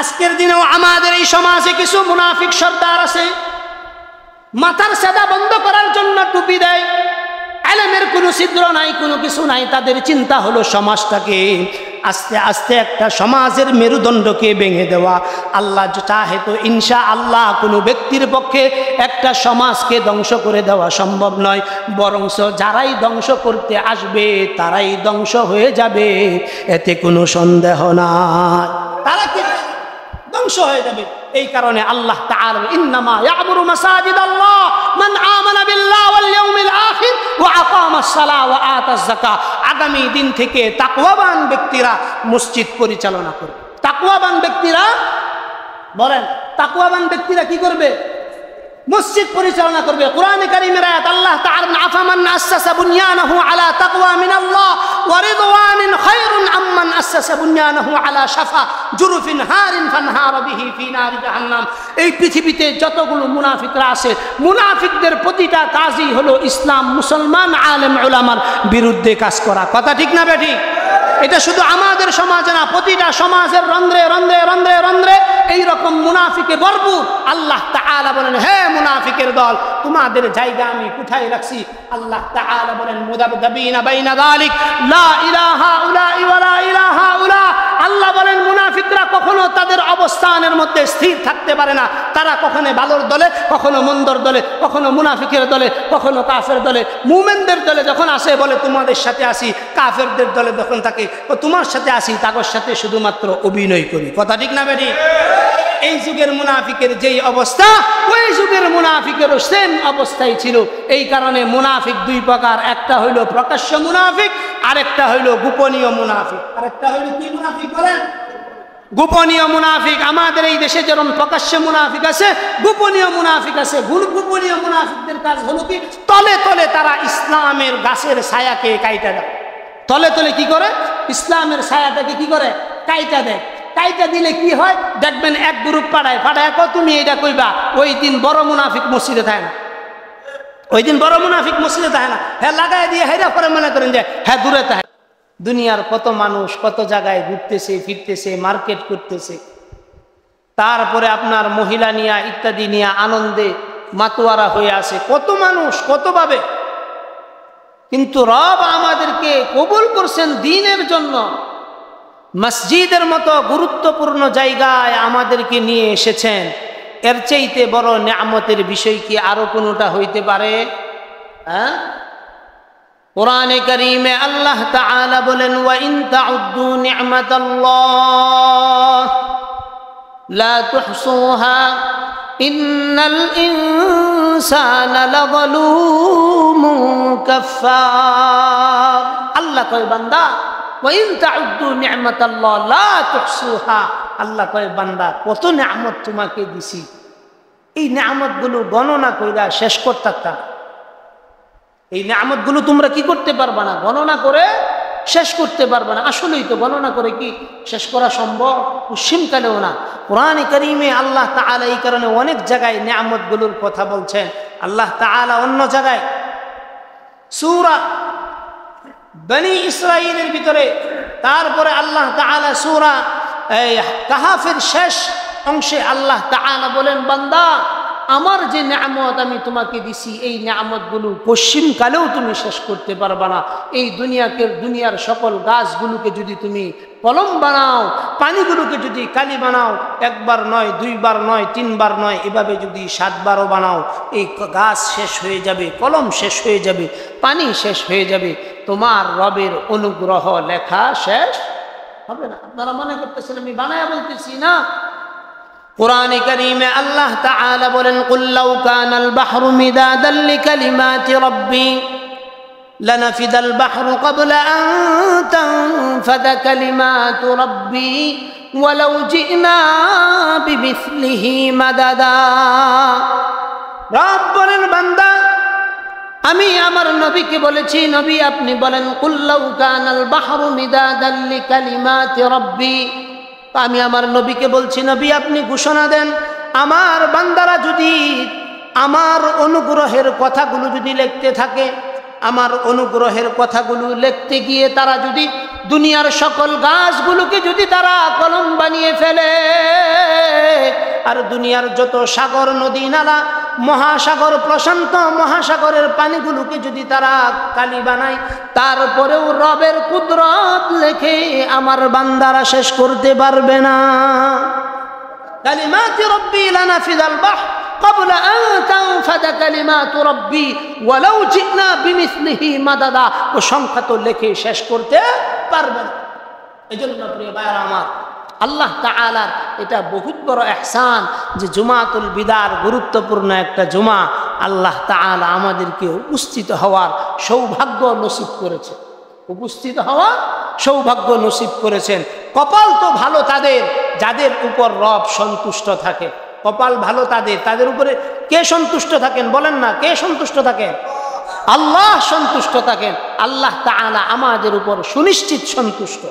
আজকের দিনেও আমাদের এই সমাজে কিছু মুনাফিক সর্দার আছে, মাথার সাদা বন্ধ করার জন্য টুপি দেয়, ইলমের কোনো ছিদ্র নাই, কোনো কিছু নাই। তাদের চিন্তা হলো সমাজটাকে আস্তে আস্তে একটা সমাজের মেরুদণ্ডকে ভেঙে দেওয়া। আল্লাহ চাহে তো ইনশাআল্লাহ কোনো ব্যক্তির পক্ষে একটা সমাজকে ধ্বংস করে দেওয়া সম্ভব নয়, বরঞ্চ যারাই ধ্বংস করতে আসবে তারাই ধ্বংস হয়ে যাবে, এতে কোনো সন্দেহ নাই। তারা কি ধ্বংস হয়ে যাবে। এই কারণে আল্লাহ তাআলা ইন্নামা ইয়া'মুরু মাসাজিদাল্লাহ মান আমানা বিল্লাহি ওয়াল ইয়াউমিল আখির ওয়া আকামাস সালাহ ওয়া আতাজ যাকাত। আগামী দিন থেকে তাকওয়াবান ব্যক্তিরা মসজিদ পরিচালনা করবে। তাকওয়াবান ব্যক্তিরা বলেন, তাকওয়াবান ব্যক্তিরা কি করবে? মসজিদ পরিচালনা করবে। কোরআনে কারীমের আয়াত আল্লাহ তাআলা আফামান আসাসা বুনিয়ানাহু আলা তাকওয়া মিনাল্লাহ ওয়া রিদওয়ানিন খায়রুন আম্মান আসাসা বুনিয়ানাহু আলা শাফা জুরুফিন হারিন ফানহারা বিহি ফি নারি জাহান্নাম। এই পৃথিবীতে যতগুলো মুনাফিকরা আছে, মুনাফিকদের প্রতিটা কাজই হলো ইসলাম, মুসলমান, আলেম উলামার বিরুদ্ধে কাজ করা। কথা ঠিক না বেঠিক? এটা শুধু আমাদের সমাজে না, প্রতিটা সমাজের রন্ধ্রে রন্ধ্রে রন্ধ্রে রন্ধ্রে এইরকম মুনাফিকে ভরপুর। আল্লাহ তাআলা বলেন, হে মুনাফিকের দল, তোমাদের জায়গা আমি কোথায় রাখছি? আল্লাহ তাআলা বলেন মুদাবদাবিনা বাইনা যালিক লা ইলাহা উলা ওয়ালা ইলাহা উলা। আল্লাহ বলেন মুনাফিকরা কখনো তাদের অবস্থানের মধ্যে স্থির থাকতে পারে না। তারা কখনো ভালোর দলে, কখনো মন্দর দলে, কখনো মুনাফিকের দলে, কখনো কাফের দলে। মুমিনদের দলে যখন আসে বলে তোমাদের সাথে আসি, কাফেরদের দলে যখন থাকে তোমার সাথে আসি, তাদের সাথে শুধুমাত্র অভিনয় করি। কথা ঠিক না বেটি? এই যুগের মুনাফিকের যেই অবস্থা, ওই যুগের মুনাফিকেরও সেম অবস্থায় ছিল। এই কারণে মুনাফিক দুই প্রকার, একটা হইল প্রকাশ্য মুনাফিক, আরেকটা হইল গোপনীয় মুনাফিক। আরেকটা হইল কি মুনাফিক বলেন? গোপনীয় মুনাফিক। আমাদের এই দেশে যেমন প্রকাশ্য মুনাফিক আছে, গোপনীয় মুনাফিক আছে। গোপনীয় মুনাফিকদের কাজ হলো কি, তলে তলে তারা ইসলামের গাছের ছায়াকে কাইটা দেয়। তলে তলে কি করে? ইসলামের ছায়াটাকে কি করে? কাইটা দেয়। কাইটা দিলে কি হয় দেখবেন, এক গ্রুপ পাঠায় তুমি এটা কইবা, ওই দিন বড় মুনাফিক মসজিদে থাকে না। ওই দিন বড় মুনাফিক মসজিদে থাকে না, হ্যাঁ লাগাই দিয়ে হেরা করে মনে করেন যে হ্যাঁ দূরে থাকে। দুনিয়ার কত মানুষ কত জায়গায় ঘুরতেছে ফিরতেছে, মার্কেট করতেছে, তারপরে আপনার মহিলা নিয়া ইত্যাদি নিয়ে আনন্দে মাতোয়ারা হয়ে আছে কত মানুষ কতভাবে। কিন্তু রব আমাদেরকে কবুল করছেন দ্বীনের জন্য, মসজিদের মতো গুরুত্বপূর্ণ জায়গায় আমাদেরকে নিয়ে এসেছেন। এর চাইতে বড় নিয়ামতের বিষয় কি আরো কোনটা হইতে পারে? হ্যাঁ, কোরআনে কারীমে আল্লাহ তাআলা বলেন, ওয়া ইন তাউদ্দু নি'মাতাল্লাহ লা তুহসুহা ইন্নাল ইনসানা লাযালুমুন কাফফার। আল্লাহ কয় বান্দা, ওয়া ইন তাউদ্দু নি'মাতাল্লাহ লা তুহসুহা, আল্লাহ কয় বান্দা কত নিয়ামত তোমাকে দিছি, এই নিয়ামতগুলো গণনা কইরা শেষ করতে পারতা। এই নিয়ামতগুলো তোমরা কি করতে পারবা না, গণনা করে শেষ করতে পারবা না। আসলেই তো গণনা করে কি শেষ করা সম্ভব? পশ্চিমকালেও না। কোরআনে কারীমে আল্লাহ তাআলা এই কারণে অনেক জায়গায় নিয়ামতগুলোর কথা বলছেন। আল্লাহ তাআলা অন্য জায়গায় সূরা বনি ইসরাঈলের ভিতরে, তারপরে আল্লাহ তাআলা সূরা কাহাফের শেষ অংশে আল্লাহ তাআলা বলেন, বান্দা আমার যে নিয়ামত আমি তোমাকে দিছি, এই নিয়ামতগুলো পশ্চিমকালেও তুমি শেষ করতে পারবা না। এই দুনিয়ার সকল গাছগুলোকে যদি তুমি কলম বানাও, পানিগুলোকে যদি কালি বানাও, একবার নয়, দুইবার নয়, তিনবার নয়, এভাবে যদি 7 বারও বানাও, এই গাছ শেষ হয়ে যাবে, কলম শেষ হয়ে যাবে, পানি শেষ হয়ে যাবে, তোমার রবের অনুগ্রহ লেখা শেষ হবে না। আপনারা মনে করতেছেন আমি বানায়া বলতেছি না। কোরআনে কারীমে আল্লাহ তাআলা বলেন, কুল লাউ কানাল বাহরু মিদাদান লিকালিমাতি রাব্বি লানাফিদাল বাহরু ক্বাবলা আন তানফাদা কালিমাতু রাব্বি ওয়ালাউ জিনা বিমিসলিহি মাদাদা। রব বলেন, বান্দা আমি আমার নবীকে বলেছি, নবী আপনি বলেন, কুল লাউ কানাল বাহরু মিদাদান লিকালিমাতি রাব্বি। আমি আমার নবীকে বলছি, নবী আপনি ঘোষণা দেন, আমার বান্দারা যদি আমার অনুগ্রহের কথাগুলো যদি লিখতে থাকে, আমার অনুগ্রহের কথাগুলো লিখতে গিয়ে তারা যদি দুনিয়ার সকল গাছগুলোকে যদি তারা কলম বানিয়ে ফেলে, আর দুনিয়ার যত সাগর নদী নালা মহাসাগর প্রশান্ত মহাসাগরের পানিগুলোকে যদি তারা কালি বানায় তারপরেও রবের কুদরত লেখে আমার বান্দারা শেষ করতে পারবে না। কালিমাতি রব্বি লানাফিযাল বাহর قبل أن تنفد كلمات ربي ولو جئنا بمثله مددا ও সংখ্যা তো লেখে শেষ করতে পারবে না। এজন্য প্রিয় ভাইরা আমার, আল্লাহ তাআলার এটা বহুত বড় ইহসান যে জুমাতুল বিদার গুরুত্বপূর্ণ একটা জুমা আল্লাহ তাআলা আমাদেরকে উপস্থিত হওয়ার সৌভাগ্য নসিব করেছে, উপস্থিত হওয়ার সৌভাগ্য নসিব করেছেন। কপাল তো ভালো তাদের যাদের উপর রব সন্তুষ্ট থাকে। কপাল ভালো তাদের, তাদের উপরে কে সন্তুষ্ট থাকেন বলেন না, কে সন্তুষ্ট থাকেন? আল্লাহ সন্তুষ্ট থাকেন। আল্লাহ তাআলা আমাদের উপর সুনিশ্চিত সন্তুষ্ট।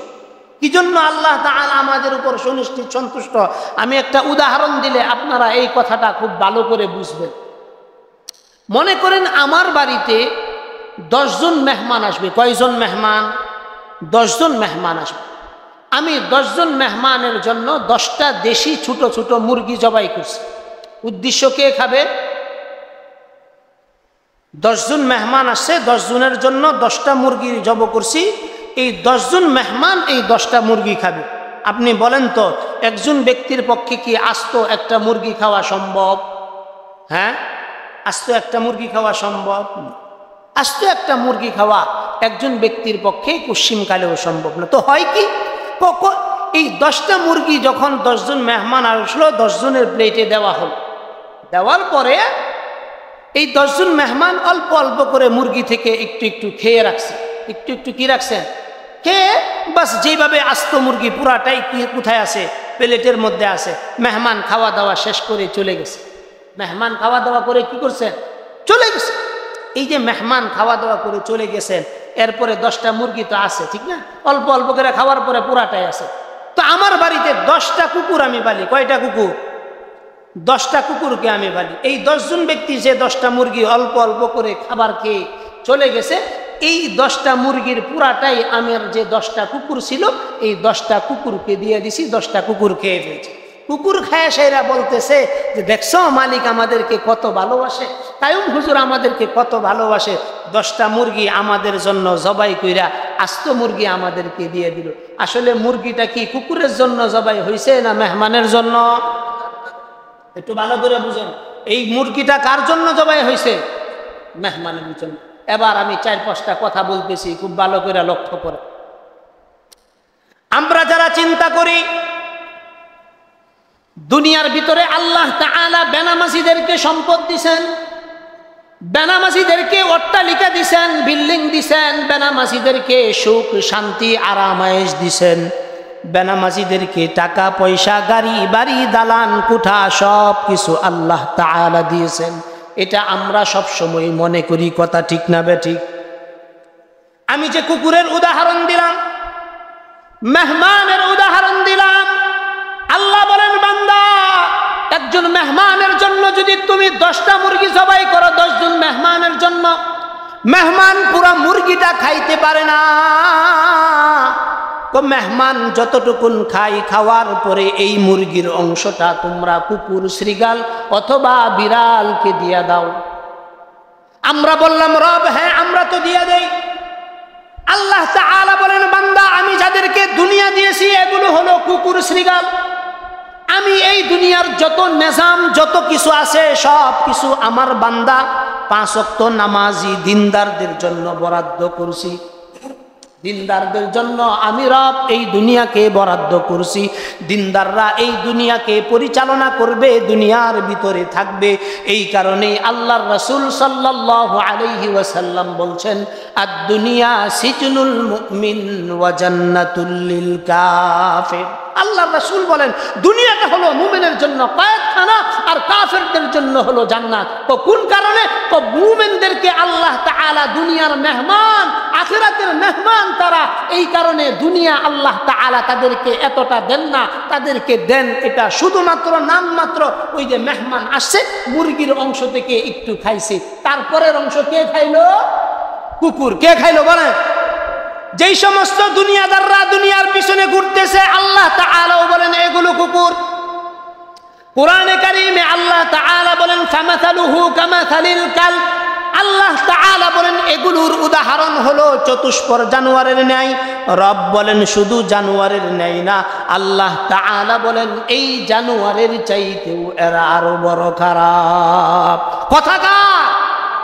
কি জন্য আল্লাহ তাআলা আমাদের উপর সুনিশ্চিত সন্তুষ্ট? আমি একটা উদাহরণ দিলে আপনারা এই কথাটা খুব ভালো করে বুঝবেন। মনে করেন আমার বাড়িতে 10 জন মেহমান আসবে। কয়জন মেহমান? 10 জন মেহমান আসবে। আমি 10 জন মেহমানের জন্য 10টা দেশি ছোট ছোট মুরগি জবাই করছি। উদ্দেশ্য কে খাবে? 10 জন মেহমান আসছে, 10 জনের জন্য 10টা মুরগি জবাই করছি। এই 10 জন মেহমান এই 10টা মুরগি খাবে। আপনি বলেন তো একজন ব্যক্তির পক্ষে কি আস্ত একটা মুরগি খাওয়া সম্ভব? হ্যাঁ, আস্ত একটা মুরগি খাওয়া সম্ভব? আস্ত একটা মুরগি খাওয়া একজন ব্যক্তির পক্ষে পশ্চিমকালেও সম্ভব না। তো হয় কি, এই 10টা মুরগি যখন 10 জন মেহমান আসলো 10 জনের প্লেটে দেওয়া হলো, দেওয়ার পরে এই 10 জন মেহমান অল্প অল্প করে মুরগি থেকে একটু একটু খেয়ে রাখছে। একটু একটু কি রাখছেন? খেয়ে বাস যেভাবে আস্ত মুরগি পুরাটাই কোথায় আছে? প্লেটের মধ্যে আছে। মেহমান খাওয়া দাওয়া শেষ করে চলে গেছে। মেহমান খাওয়া দাওয়া করে কি করছেন? চলে গেছে। এই যে মেহমান খাওয়া দাওয়া করে চলে গেছেন, এরপরে 10টা মুরগি তো আছে, ঠিক না? অল্প অল্প করে খাওয়ার পরে পুরাটাই আছে। তো আমার বাড়িতে 10টা কুকুর আমি পালি। কয়টা কুকুর? 10টা কুকুরকে আমি পালি। এই 10 জন ব্যক্তি যে 10টা মুরগি অল্প অল্প করে খাবার খেয়ে চলে গেছে, এই 10টা মুরগির পুরাটাই আমার যে 10টা কুকুর ছিল এই 10টা কুকুরকে দিয়ে দিছি। 10টা কুকুর খেয়ে ফেলছে। কুকুর খায় সেরা বলতেছে যে দেখছো মালিক আমাদেরকে কত ভালোবাসে, কায়ুম হুজুর আমাদেরকে কত ভালোবাসে। 10টা মুরগি আমাদের জন্য জবাই কইরা আস্ত মুরগি আমাদেরকে দিয়ে দিল। আসলে মুরগিটা কি কুকুরের জন্য জবাই হয়েছে না মেহমানের জন্য? একটু ভালো করে বুঝেন। এই মুরগিটা কার জন্য জবাই হয়েছে? মেহমানের জন্য। এবার আমি 4-5টা কথা বলতেছি, খুব ভালো করে লক্ষ্য করে। আমরা যারা চিন্তা করি দুনিয়ার ভিতরে আল্লাহ তাআলা বেনামাজিদেরকে সম্পদ দিছেন, বেনামাজিদেরকে অট্টালিকা দিছেন, বিল্ডিং দিছেন, বেনামাজিদেরকে সুখ শান্তি আরামায়েশ দিছেন, বেনামাজিদেরকে টাকা পয়সা গাড়ি বাড়ি দালান কোঠা সব কিছু আল্লাহ তাআলা দিয়েছেন। এটা আমরা সব সময় মনে করি, কথা ঠিক না বেঠিক? আমি যে কুকুরের উদাহরণ দিলাম, মেহমানের উদাহরণ দিলাম, আল্লাহ বলেন বান্দা একজন মেহমানের জন্য যদি তুমি 10টা মুরগি জবাই করো 10 জন মেহমানের জন্য, মেহমান পুরা মুরগিটা খাইতে পারে না। তো মেহমান যতটুকুন খাই, খাওয়ার পরে এই মুরগির অংশটা তোমরা কুকুর শ্রীগাল অথবা বিড়ালকে দিয়া দাও। আমরা বললাম রব হ্যাঁ আমরা তো দিয়ে দেই। আল্লাহ তাআলা বলেন বান্দা আমি যাদেরকে দুনিয়া দিয়েছি এগুলো হলো কুকুর শ্রীগাল। আমি এই দুনিয়ার যত নিজাম যত কিছু আছে সব কিছু আমার বান্দা 5 ওয়াক্ত নামাজি দিনদারদের জন্য বরাদ্দ করছি। দিনদারদের জন্য আমি রব এই দুনিয়াকে বরাদ্দ করছি। দিনদাররা এই দুনিয়াকে পরিচালনা করবে, দুনিয়ার ভিতরে থাকবে। এই কারণেই আল্লাহর রাসূল সাল্লাল্লাহু আলাইহি ওয়াসাল্লাম বলছেন আদ-দুনিয়া সিজনুল মুমিন ওয়া জান্নাতুল লিল কাফির। আল্লাহর রাসূল বলেন দুনিয়াটা হলো মুমিনের জন্য কয়েদখানা আর কাফেরদের জন্য হলো জান্নাত। তো কোন কারণে? তো মুমিনদেরকে আল্লাহ তাআলা দুনিয়ার মেহমান, আখিরাতের মেহমান তারা। এই কারণে দুনিয়া আল্লাহ তাআলা তাদেরকে এতটা দেন না, তাদেরকে দেন এটা শুধুমাত্র নামমাত্র। ওই যে মেহমান আসছে মুরগির অংশ থেকে একটু খাইছে, তারপরের অংশ কে খাইলো? কুকুর। কে খাইলো বলেন? যেই সমস্ত দুনিয়াদাররা দুনিয়ার পিছনে ঘুরতেছে আল্লাহ তাআলাও বলেন এগুলো কুকুর। কুরআনে কারীমে আল্লাহ তাআলা বলেন ফামাসালুহু কামাসালিল কালব, আল্লাহ তাআলা বলেন এগুলোর উদাহরণ হলো চতুষ্পর জানোয়ারের ন্যায়। রব বলেন শুধু জানোয়ারের ন্যায় না, আল্লাহ তাআলা বলেন এই জানোয়ারের চাইতেও এরা আরো বড় খারাপ। কথা কার?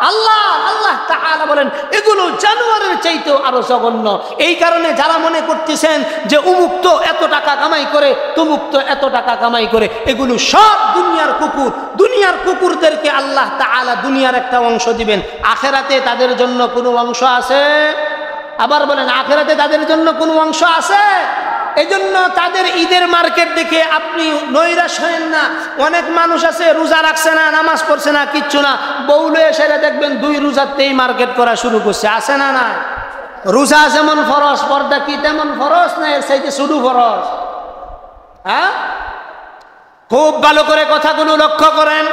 আল্লাহ। আল্লাহ তাআলা বলেন এগুলো জানোয়ারের চাইতেও আরো জঘন্য। এই কারণে যারা মনে করতেছেন যে উমুক তো এত টাকা কামাই করে, তুমুক তো এত টাকা কামাই করে, এগুলো সব দুনিয়ার কুকুর। দুনিয়ার কুকুরদেরকে আল্লাহ তাআলা দুনিয়ার একটা অংশ দিবেন, আখেরাতে তাদের জন্য কোনো অংশ আছে? আবার বলেন আখেরাতে তাদের জন্য কোনো অংশ আছে? এজন্য তাদের ঈদের মার্কেট দেখে আপনি নৈরাশ হয়েন না। অনেক মানুষ আছে রোজা রাখছে না, নামাজ পড়ছে না, কিচ্ছু না, বউলে এসে দেখবেন 2 রোজাতেই মার্কেট করা শুরু করছে। আছে না? না। রোজা যেমন ফরজ, পর্দা কি তেমন ফরজ না এর চাইতে শুধু ফরজ? হ্যাঁ, খুব ভালো করে কথাগুলো লক্ষ্য করেন।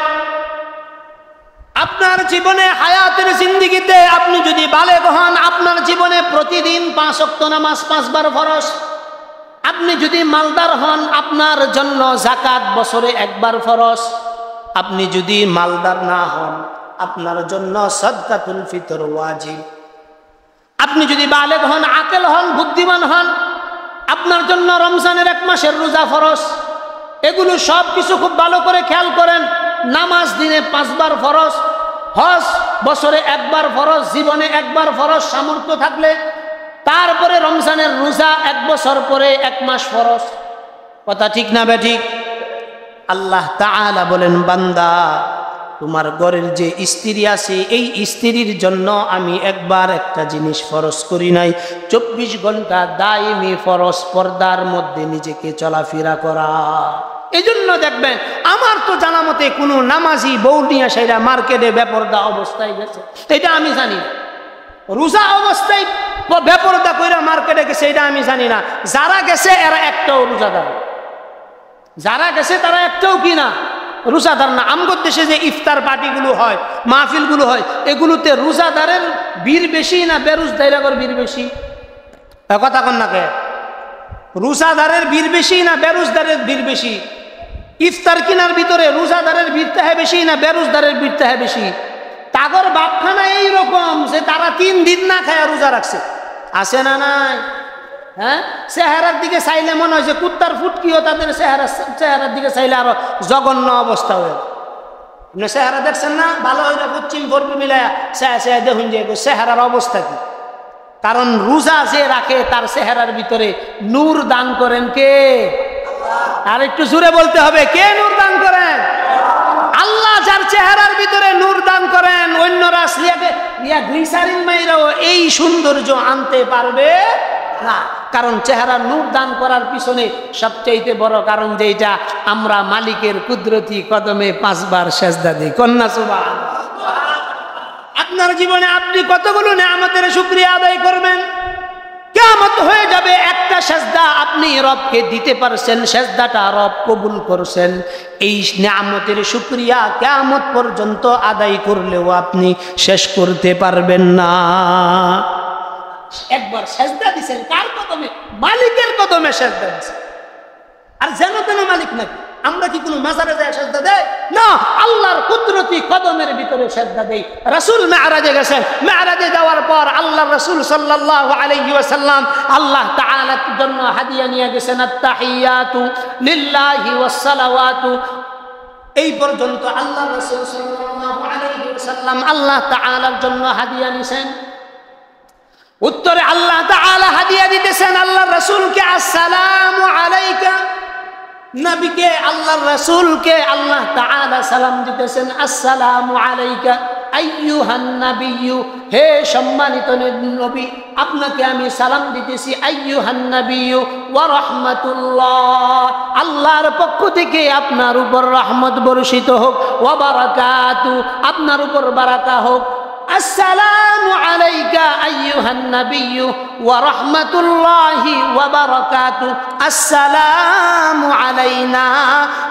আপনার জীবনে হায়াতের জিন্দেগিতে আপনি যদি বালেগ হন, আপনার জীবনে প্রতিদিন 5 ওয়াক্ত নামাজ 5 বার ফরজ। আপনি যদি মালদার হন, আপনার জন্য যাকাত বছরে 1 বার ফরজ। আপনি যদি মালদার না হন, আপনার জন্য সাদকাতুল ফিতর ওয়াজিব। আপনি যদি বালেগ হন, আকেল হন, বুদ্ধিমান হন, আপনার জন্য রমজানের 1 মাসের রোজা ফরজ। এগুলো সব কিছু খুব ভালো করে খেয়াল করেন। নামাজ দিনে 5 বার ফরজ, হজ বছরে 1 বার ফরজ, জীবনে 1 বার ফরজ সামর্থ্য থাকলে। তারপরে রমজানের রোজা 1 বছর পরে 1 মাস ফরজ। কথা ঠিক না বেঠিক? আল্লাহ তাআলা বলেন বান্দা, তোমার ঘরের যে স্ত্রী আছে এই স্ত্রীর জন্য আমি একবার একটা জিনিস ফরজ করি নাই, 24 ঘন্টা দায়মি ফরজ পর্দার মধ্যে নিজেকে চলাফেরা করা। এই জন্য দেখবেন আমার তো জানা মতে কোনো নামাজি বউ নিয়ে সেটা মার্কেটে বেপরদা অবস্থায় গেছে, এটা আমি জানি না। রোজা অবস্থায় বেপরদা কইরা মার্কেটে গেছে এটা আমি জানি না। যারা গেছে এরা একটাও রোজাদার, যারা গেছে তারা একটাও কি না রোজাদার না। আমগর দেশে যে ইফতার পার্টিগুলো হয়, মাহফিলগুলো হয়, এগুলোতে রোজাদারের ভিড় বেশি না বেরোজদারের ভিড় বেশি? কথা কন না কে? রোজাদারের ভিড় বেশি না বেরোজদারের ভিড় বেশি? ইফতার কিনার ভিতরে রোজাদারের ভিড়টা হয় বেশি না বেরোজদারের ভিড়টা হয় বেশি? তাগর বাপখানা এইরকম যে তারা 3 দিন না খায় রোজা রাখছে। আছে না নাই? হ্যাঁ, চেহারার দিকে চাইলে মনে হয় যে কুত্তার ফুটকিও তাদের চেহারার দিকে চাইলে আরো জঘন্য অবস্থা হয়ে। আপনি চেহারা দেখছেন না? ভালো হইলে পশ্চিম পূর্ব মিলায়া দেখুন যে চেহারার অবস্থা কি। কারণ রোজা যে রাখে তার চেহারার ভিতরে নূর দান করেন কে? আর একটু জোরে বলতে হবে, কে নূর দান করেন? আল্লাহ। যার চেহারার ভিতরে নূর দান করেন, অন্যরা গ্লিসারিন মাইরাও এই সৌন্দর্য আনতে পারবে না। কারণ চেহারা নূর দান করার পিছনে সবচেয়ে বড় কারণ যেটা, আমরা মালিকের কুদরতি কদমে 5 বার সেজদা দিই। কন্যা সুবহানাল্লাহ। আপনার জীবনে আপনি কতগুলো নেয়ামতের শুকরিয়া আদায় করবেন? কিয়ামত হয়ে যাবে, একটা সেজদা আপনি রবকে দিতে পারছেন, সেজদাটা রব কবুল করছেন। এই নেয়ামতের শুকরিয়া কিয়ামত পর্যন্ত আদায় করলেও আপনি শেষ করতে পারবেন না। একবার সেজদা দিছেন কার কদমে? মালিকের কদমে সেজদা দিছেন। আর যেন তেন মালিক নাকি? আমরা কি কোনো মাজারে যায় সেজদা দেয়? না, আল্লাহর কুদরতি কদমের ভিতরে সেজদা দেই। রাসূল মেরাজে গেছেন, মেরাজে যাওয়ার পর আল্লাহর রাসূল সাল্লাল্লাহু আলাইহি ওয়াসাল্লাম আল্লাহ তাআলার জন্য হাদিয়া নিয়ে গেছেন, আত-তাহিয়াতু লিল্লাহি ওয়াস-সালাওয়াতু। এই পর্যন্ত আল্লাহর রাসূল সাল্লাল্লাহু আলাইহি ওয়াসাল্লাম আল্লাহ তাআলার জন্য হাদিয়া নিছেন। উত্তরে আল্লাহ তাআলা হাদিয়া দিতেছেন আল্লাহর রাসূলকে, আসসালামু আলাইকা। নবীকে আল্লাহর রাসূলকে আল্লাহ তাআলা সালাম দিতেছেন, আসসালামু আলাইকা আইয়ুহান নাবিয়্যু। হে সম্মানিত নবী, আপনাকে আমি সালাম দিতেছি। আইয়ুহান নাবিয়্যু ওয়া রাহমাতুল্লাহ, আল্লাহর পক্ষ থেকে আপনার উপর রহমত বর্ষিত হোক। ওয়া বারাকাতু, আপনার উপর বারাকা হোক। আসসালামু আলাইকা আইয়ুহান নাবিয়্যু ওয়া রাহমাতুল্লাহি ওয়া বারাকাতু। আসসালামু আলাইনা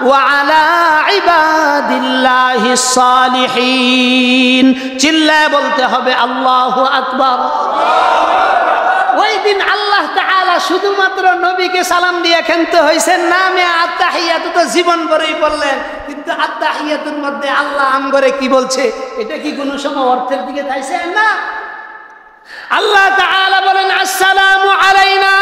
ওয়া আলা ইবাদিল্লাহিস সালিহিন। চিল্লায় বলতে হবে আল্লাহু আকবার। ওই দিন আল্লাহ তাআলা শুধুমাত্র নবীকে সালাম দিয়ে ক্ষান্ত হয়েছেন না, আমি আত্তাহিয়াতু তো জীবন ভরেই বললেন, কিন্তু আত্তাহিয়াতুর মধ্যে আল্লাহ আমগরে কি বলছে এটা কি কোনো সময় অর্থের দিকে চাইছে না? আল্লাহ তাআলা বলেন আসসালামু আলাইনা।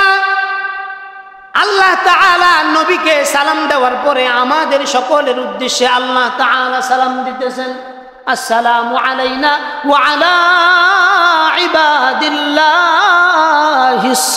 আল্লাহ তাআলা নবীকে সালাম দেওয়ার পরে আমাদের সকলের উদ্দেশ্যে আল্লাহ তাআলা সালাম দিতেছেন, আসসালামু আলাইনা ওয়া আলা ইবাদিল্লাহিস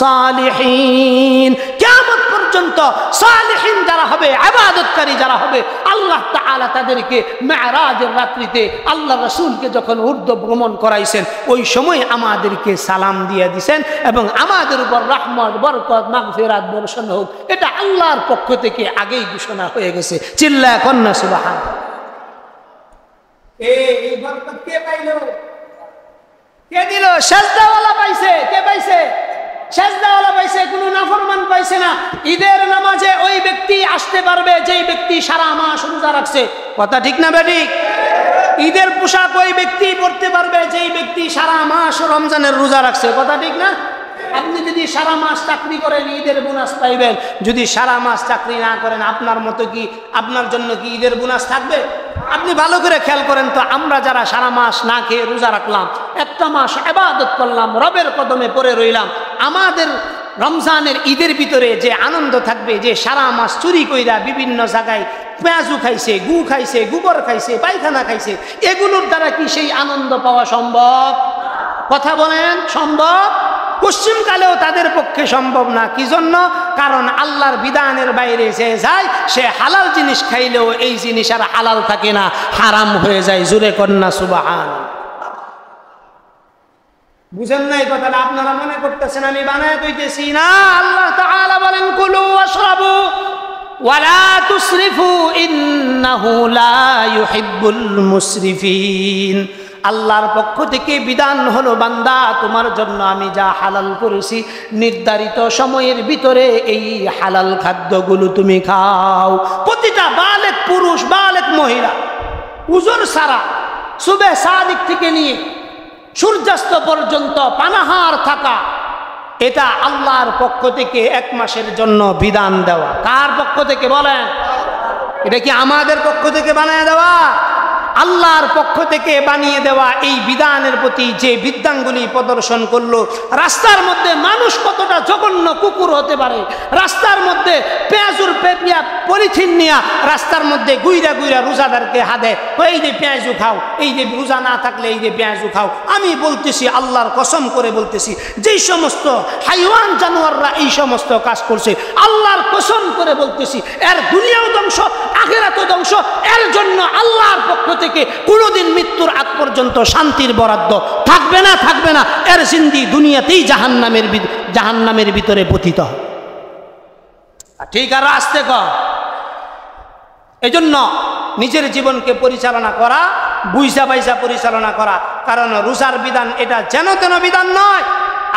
সালিহিন। কিয়ামত পর্যন্ত সালিহিন যারা হবে, ইবাদতকারী যারা হবে, আল্লাহ তাআলা তাদেরকে মেরাজের রাত্রিতে আল্লাহ রাসূলকে যখন ঊর্ধ্ব ভ্রমণ করাইছেন ওই সময় আমাদেরকে সালাম দিয়ে দিয়েছেন এবং আমাদের উপর রহমত, বরকত, মাগফিরাত বর্ষণ হোক, এটা আল্লাহর পক্ষ থেকে আগেই ঘোষণা হয়ে গেছে। চিল্লায়া কন্না সুবহানাল্লাহ। এই বরকত কে পাইলো? কে দিল? সাজদাওয়ালা পাইছে। কে পাইছে? সাজদাওয়ালা পাইছে, কোনো নাফরমান পাইছে না। ঈদের নামাজে ওই ব্যক্তি আসতে পারবে যেই ব্যক্তি সারা মাস রোজা রাখছে। কথা ঠিক না বেঠিক? ঈদের পোশাক ওই ব্যক্তি পরতে পারবে যেই ব্যক্তি সারা মাস রমজানের রোজা রাখছে। কথা ঠিক না? আপনি যদি সারা মাস চাকরি করেন ঈদের বোনাস পাইবেন, যদি সারা মাস চাকরি না করেন আপনার মতো কি আপনার জন্য কি ঈদের বোনাস থাকবে? আপনি ভালো করে খেয়াল করেন তো, আমরা যারা সারা মাস না খেয়ে রোজা রাখলাম, একটা মাস ইবাদত করলাম, রবের কদমে পড়ে রইলাম, আমাদের রমজানের ঈদের ভিতরে যে আনন্দ থাকবে, যে সারা মাস চুরি কইরা বিভিন্ন জায়গায় পেঁয়াজু খাইছে, গু খাইছে, গোবর খাইছে, পায়খানা খাইছে, এগুলোর দ্বারা কি সেই আনন্দ পাওয়া সম্ভব? কথা বলেন, সম্ভব? পশ্চিমকালেও তাদের পক্ষে সম্ভব না। কি জন্য? কারণ আল্লাহর বিধানের বাইরে যে যায় সে হালাল জিনিস খাইলেও এই জিনিস আর হালাল থাকে না, হারাম হয়ে যায়। জোরে কন্যা সুবহানাল্লাহ। বুঝেন না এই কথাটা? আপনারা মনে করতেছেন আমি বানায় কইতেছি না। আল্লাহ তাআলা বলেন কুলু ওয়াশরাবু ওয়ালা তুসরিফু ইন্নাহু লা ইউহিব্বুল মুসরিফিন। আল্লাহর পক্ষ থেকে বিধান হলো, বান্দা তোমার জন্য আমি যা হালাল করেছি নির্ধারিত সময়ের ভিতরে এই হালাল খাদ্যগুলো তুমি খাও। প্রতিটা বালেক পুরুষ, বালেক মহিলা উজর ছাড়া সুবে সাদিক থেকে নিয়ে সূর্যাস্ত পর্যন্ত পানাহার থাকা, এটা আল্লাহর পক্ষ থেকে 1 মাসের জন্য বিধান দেওয়া। কার পক্ষ থেকে বলেন? এটা কি আমাদের পক্ষ থেকে বানিয়ে দেওয়া? আল্লাহর পক্ষ থেকে বানিয়ে দেওয়া এই বিধানের প্রতি যে বিদ্যাঙ্গুলি প্রদর্শন করলো, রাস্তার মধ্যে মানুষ কতটা জঘন্য কুকুর হতে পারে, রাস্তার মধ্যে পেঁয়াজুর পেপিয়া পলিথিন নিয়া রাস্তার মধ্যে গুইরা গুইরা রোজাদারকে হাদে, এই যে পেঁয়াজু খাও, এই যে রোজা না থাকলে এই যে পেঁয়াজু খাও। আমি বলতেছি, আল্লাহর কসম করে বলতেছি, যেই সমস্ত হাইওয়ান জানোয়াররা এই সমস্ত কাজ করছে, আল্লাহর কসম করে বলতেছি এর দুনিয়াও ধ্বংস, আখিরাতও ধ্বংস। এর জন্য আল্লাহর পক্ষ থেকে কোনোদিন মৃত্যুর আগ পর্যন্ত শান্তির বরাদ্দ থাকবে না, থাকবে না। এর জিন্দি দুনিয়াতেই জাহান্নামের ভিতরে পতিত। ঠিক আর আসতে কর। এজন্য নিজের জীবনকে পরিচালনা করা, বুঝা বাইসা পরিচালনা করা। কারণ রোজার বিধান এটা যেন তেন বিধান নয়,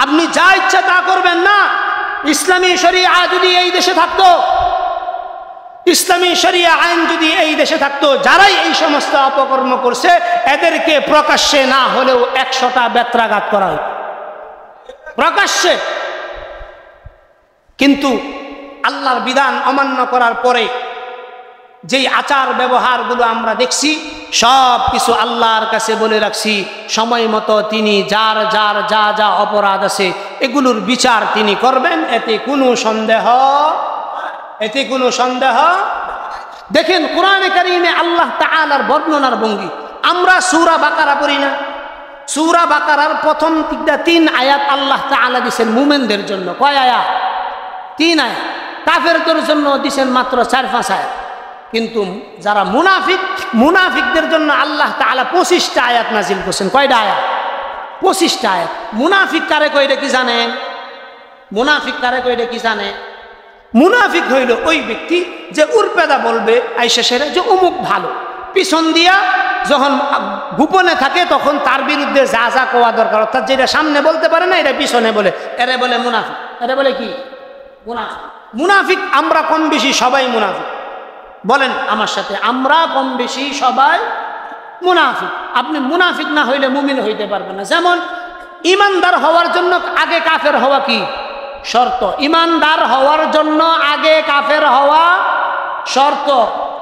আপনি যা ইচ্ছা তা করবেন না। ইসলামী শরিয়া যদি এই দেশে থাকতো, ইসলামী শরিয়া আইন যদি এই দেশে থাকতো, যারাই এই সমস্ত অপকর্ম করছে এদেরকে প্রকাশ্যে না হলেও 100টা বেত্রাঘাত করা হয় প্রকাশ্যে। কিন্তু আল্লাহর বিধান অমান্য করার পরে যেই আচার ব্যবহারগুলো আমরা দেখছি, সব কিছু আল্লাহর কাছে বলে রাখছি। সময় মতো তিনি যার যার যা যা অপরাধ আছে এগুলোর বিচার তিনি করবেন, এতে কোনো সন্দেহ, এতে কোনো সন্দেহ। দেখেন কোরআনে কারীমে আল্লাহ তাআলার বর্ণনার ভঙ্গি। আমরা সূরা বাকারা পড়ি না? সূরা বাকারার প্রথম 3 আয়াত আল্লাহ তাআলা দিয়েছেন মুমিনদের জন্য। কয় আয়াত? 3 আয়াত। কাফেরদের জন্য দিয়েছেন মাত্র 4-5 আয়াত। কিন্তু যারা মুনাফিকদের জন্য আল্লাহ তাআলা 25টা আয়াত নাজিল করেছেন। কয়টা আয়াত? 25টা আয়াত। মুনাফিক কারে কয় এটা কি জানেন? মুনাফিক কারে কয় এটা কি জানেন? মুনাফিক হইল ওই ব্যক্তি যে উরপেদা বলবে আইসা সেরে যে অমুক ভালো, পিছন দিয়া যখন গোপনে থাকে তখন তার বিরুদ্ধে যা যা কোয়া দরকার, অর্থাৎ যেটা সামনে বলতে পারে না এটা পিছনে বলে, এরে বলে মুনাফিক। এরে বলে কি? মুনাফিক। মুনাফিক আমরা কম বেশি সবাই মুনাফিক। বলেন আমার সাথে, আমরা কম বেশি সবাই মুনাফিক। আপনি মুনাফিক না হইলে মুমিন হইতে পারবেন না। যেমন ইমানদার হওয়ার জন্য আগে কাফের হওয়া কি শর্ত? ইমানদার হওয়ার জন্য আগে কাফের হওয়া শর্ত।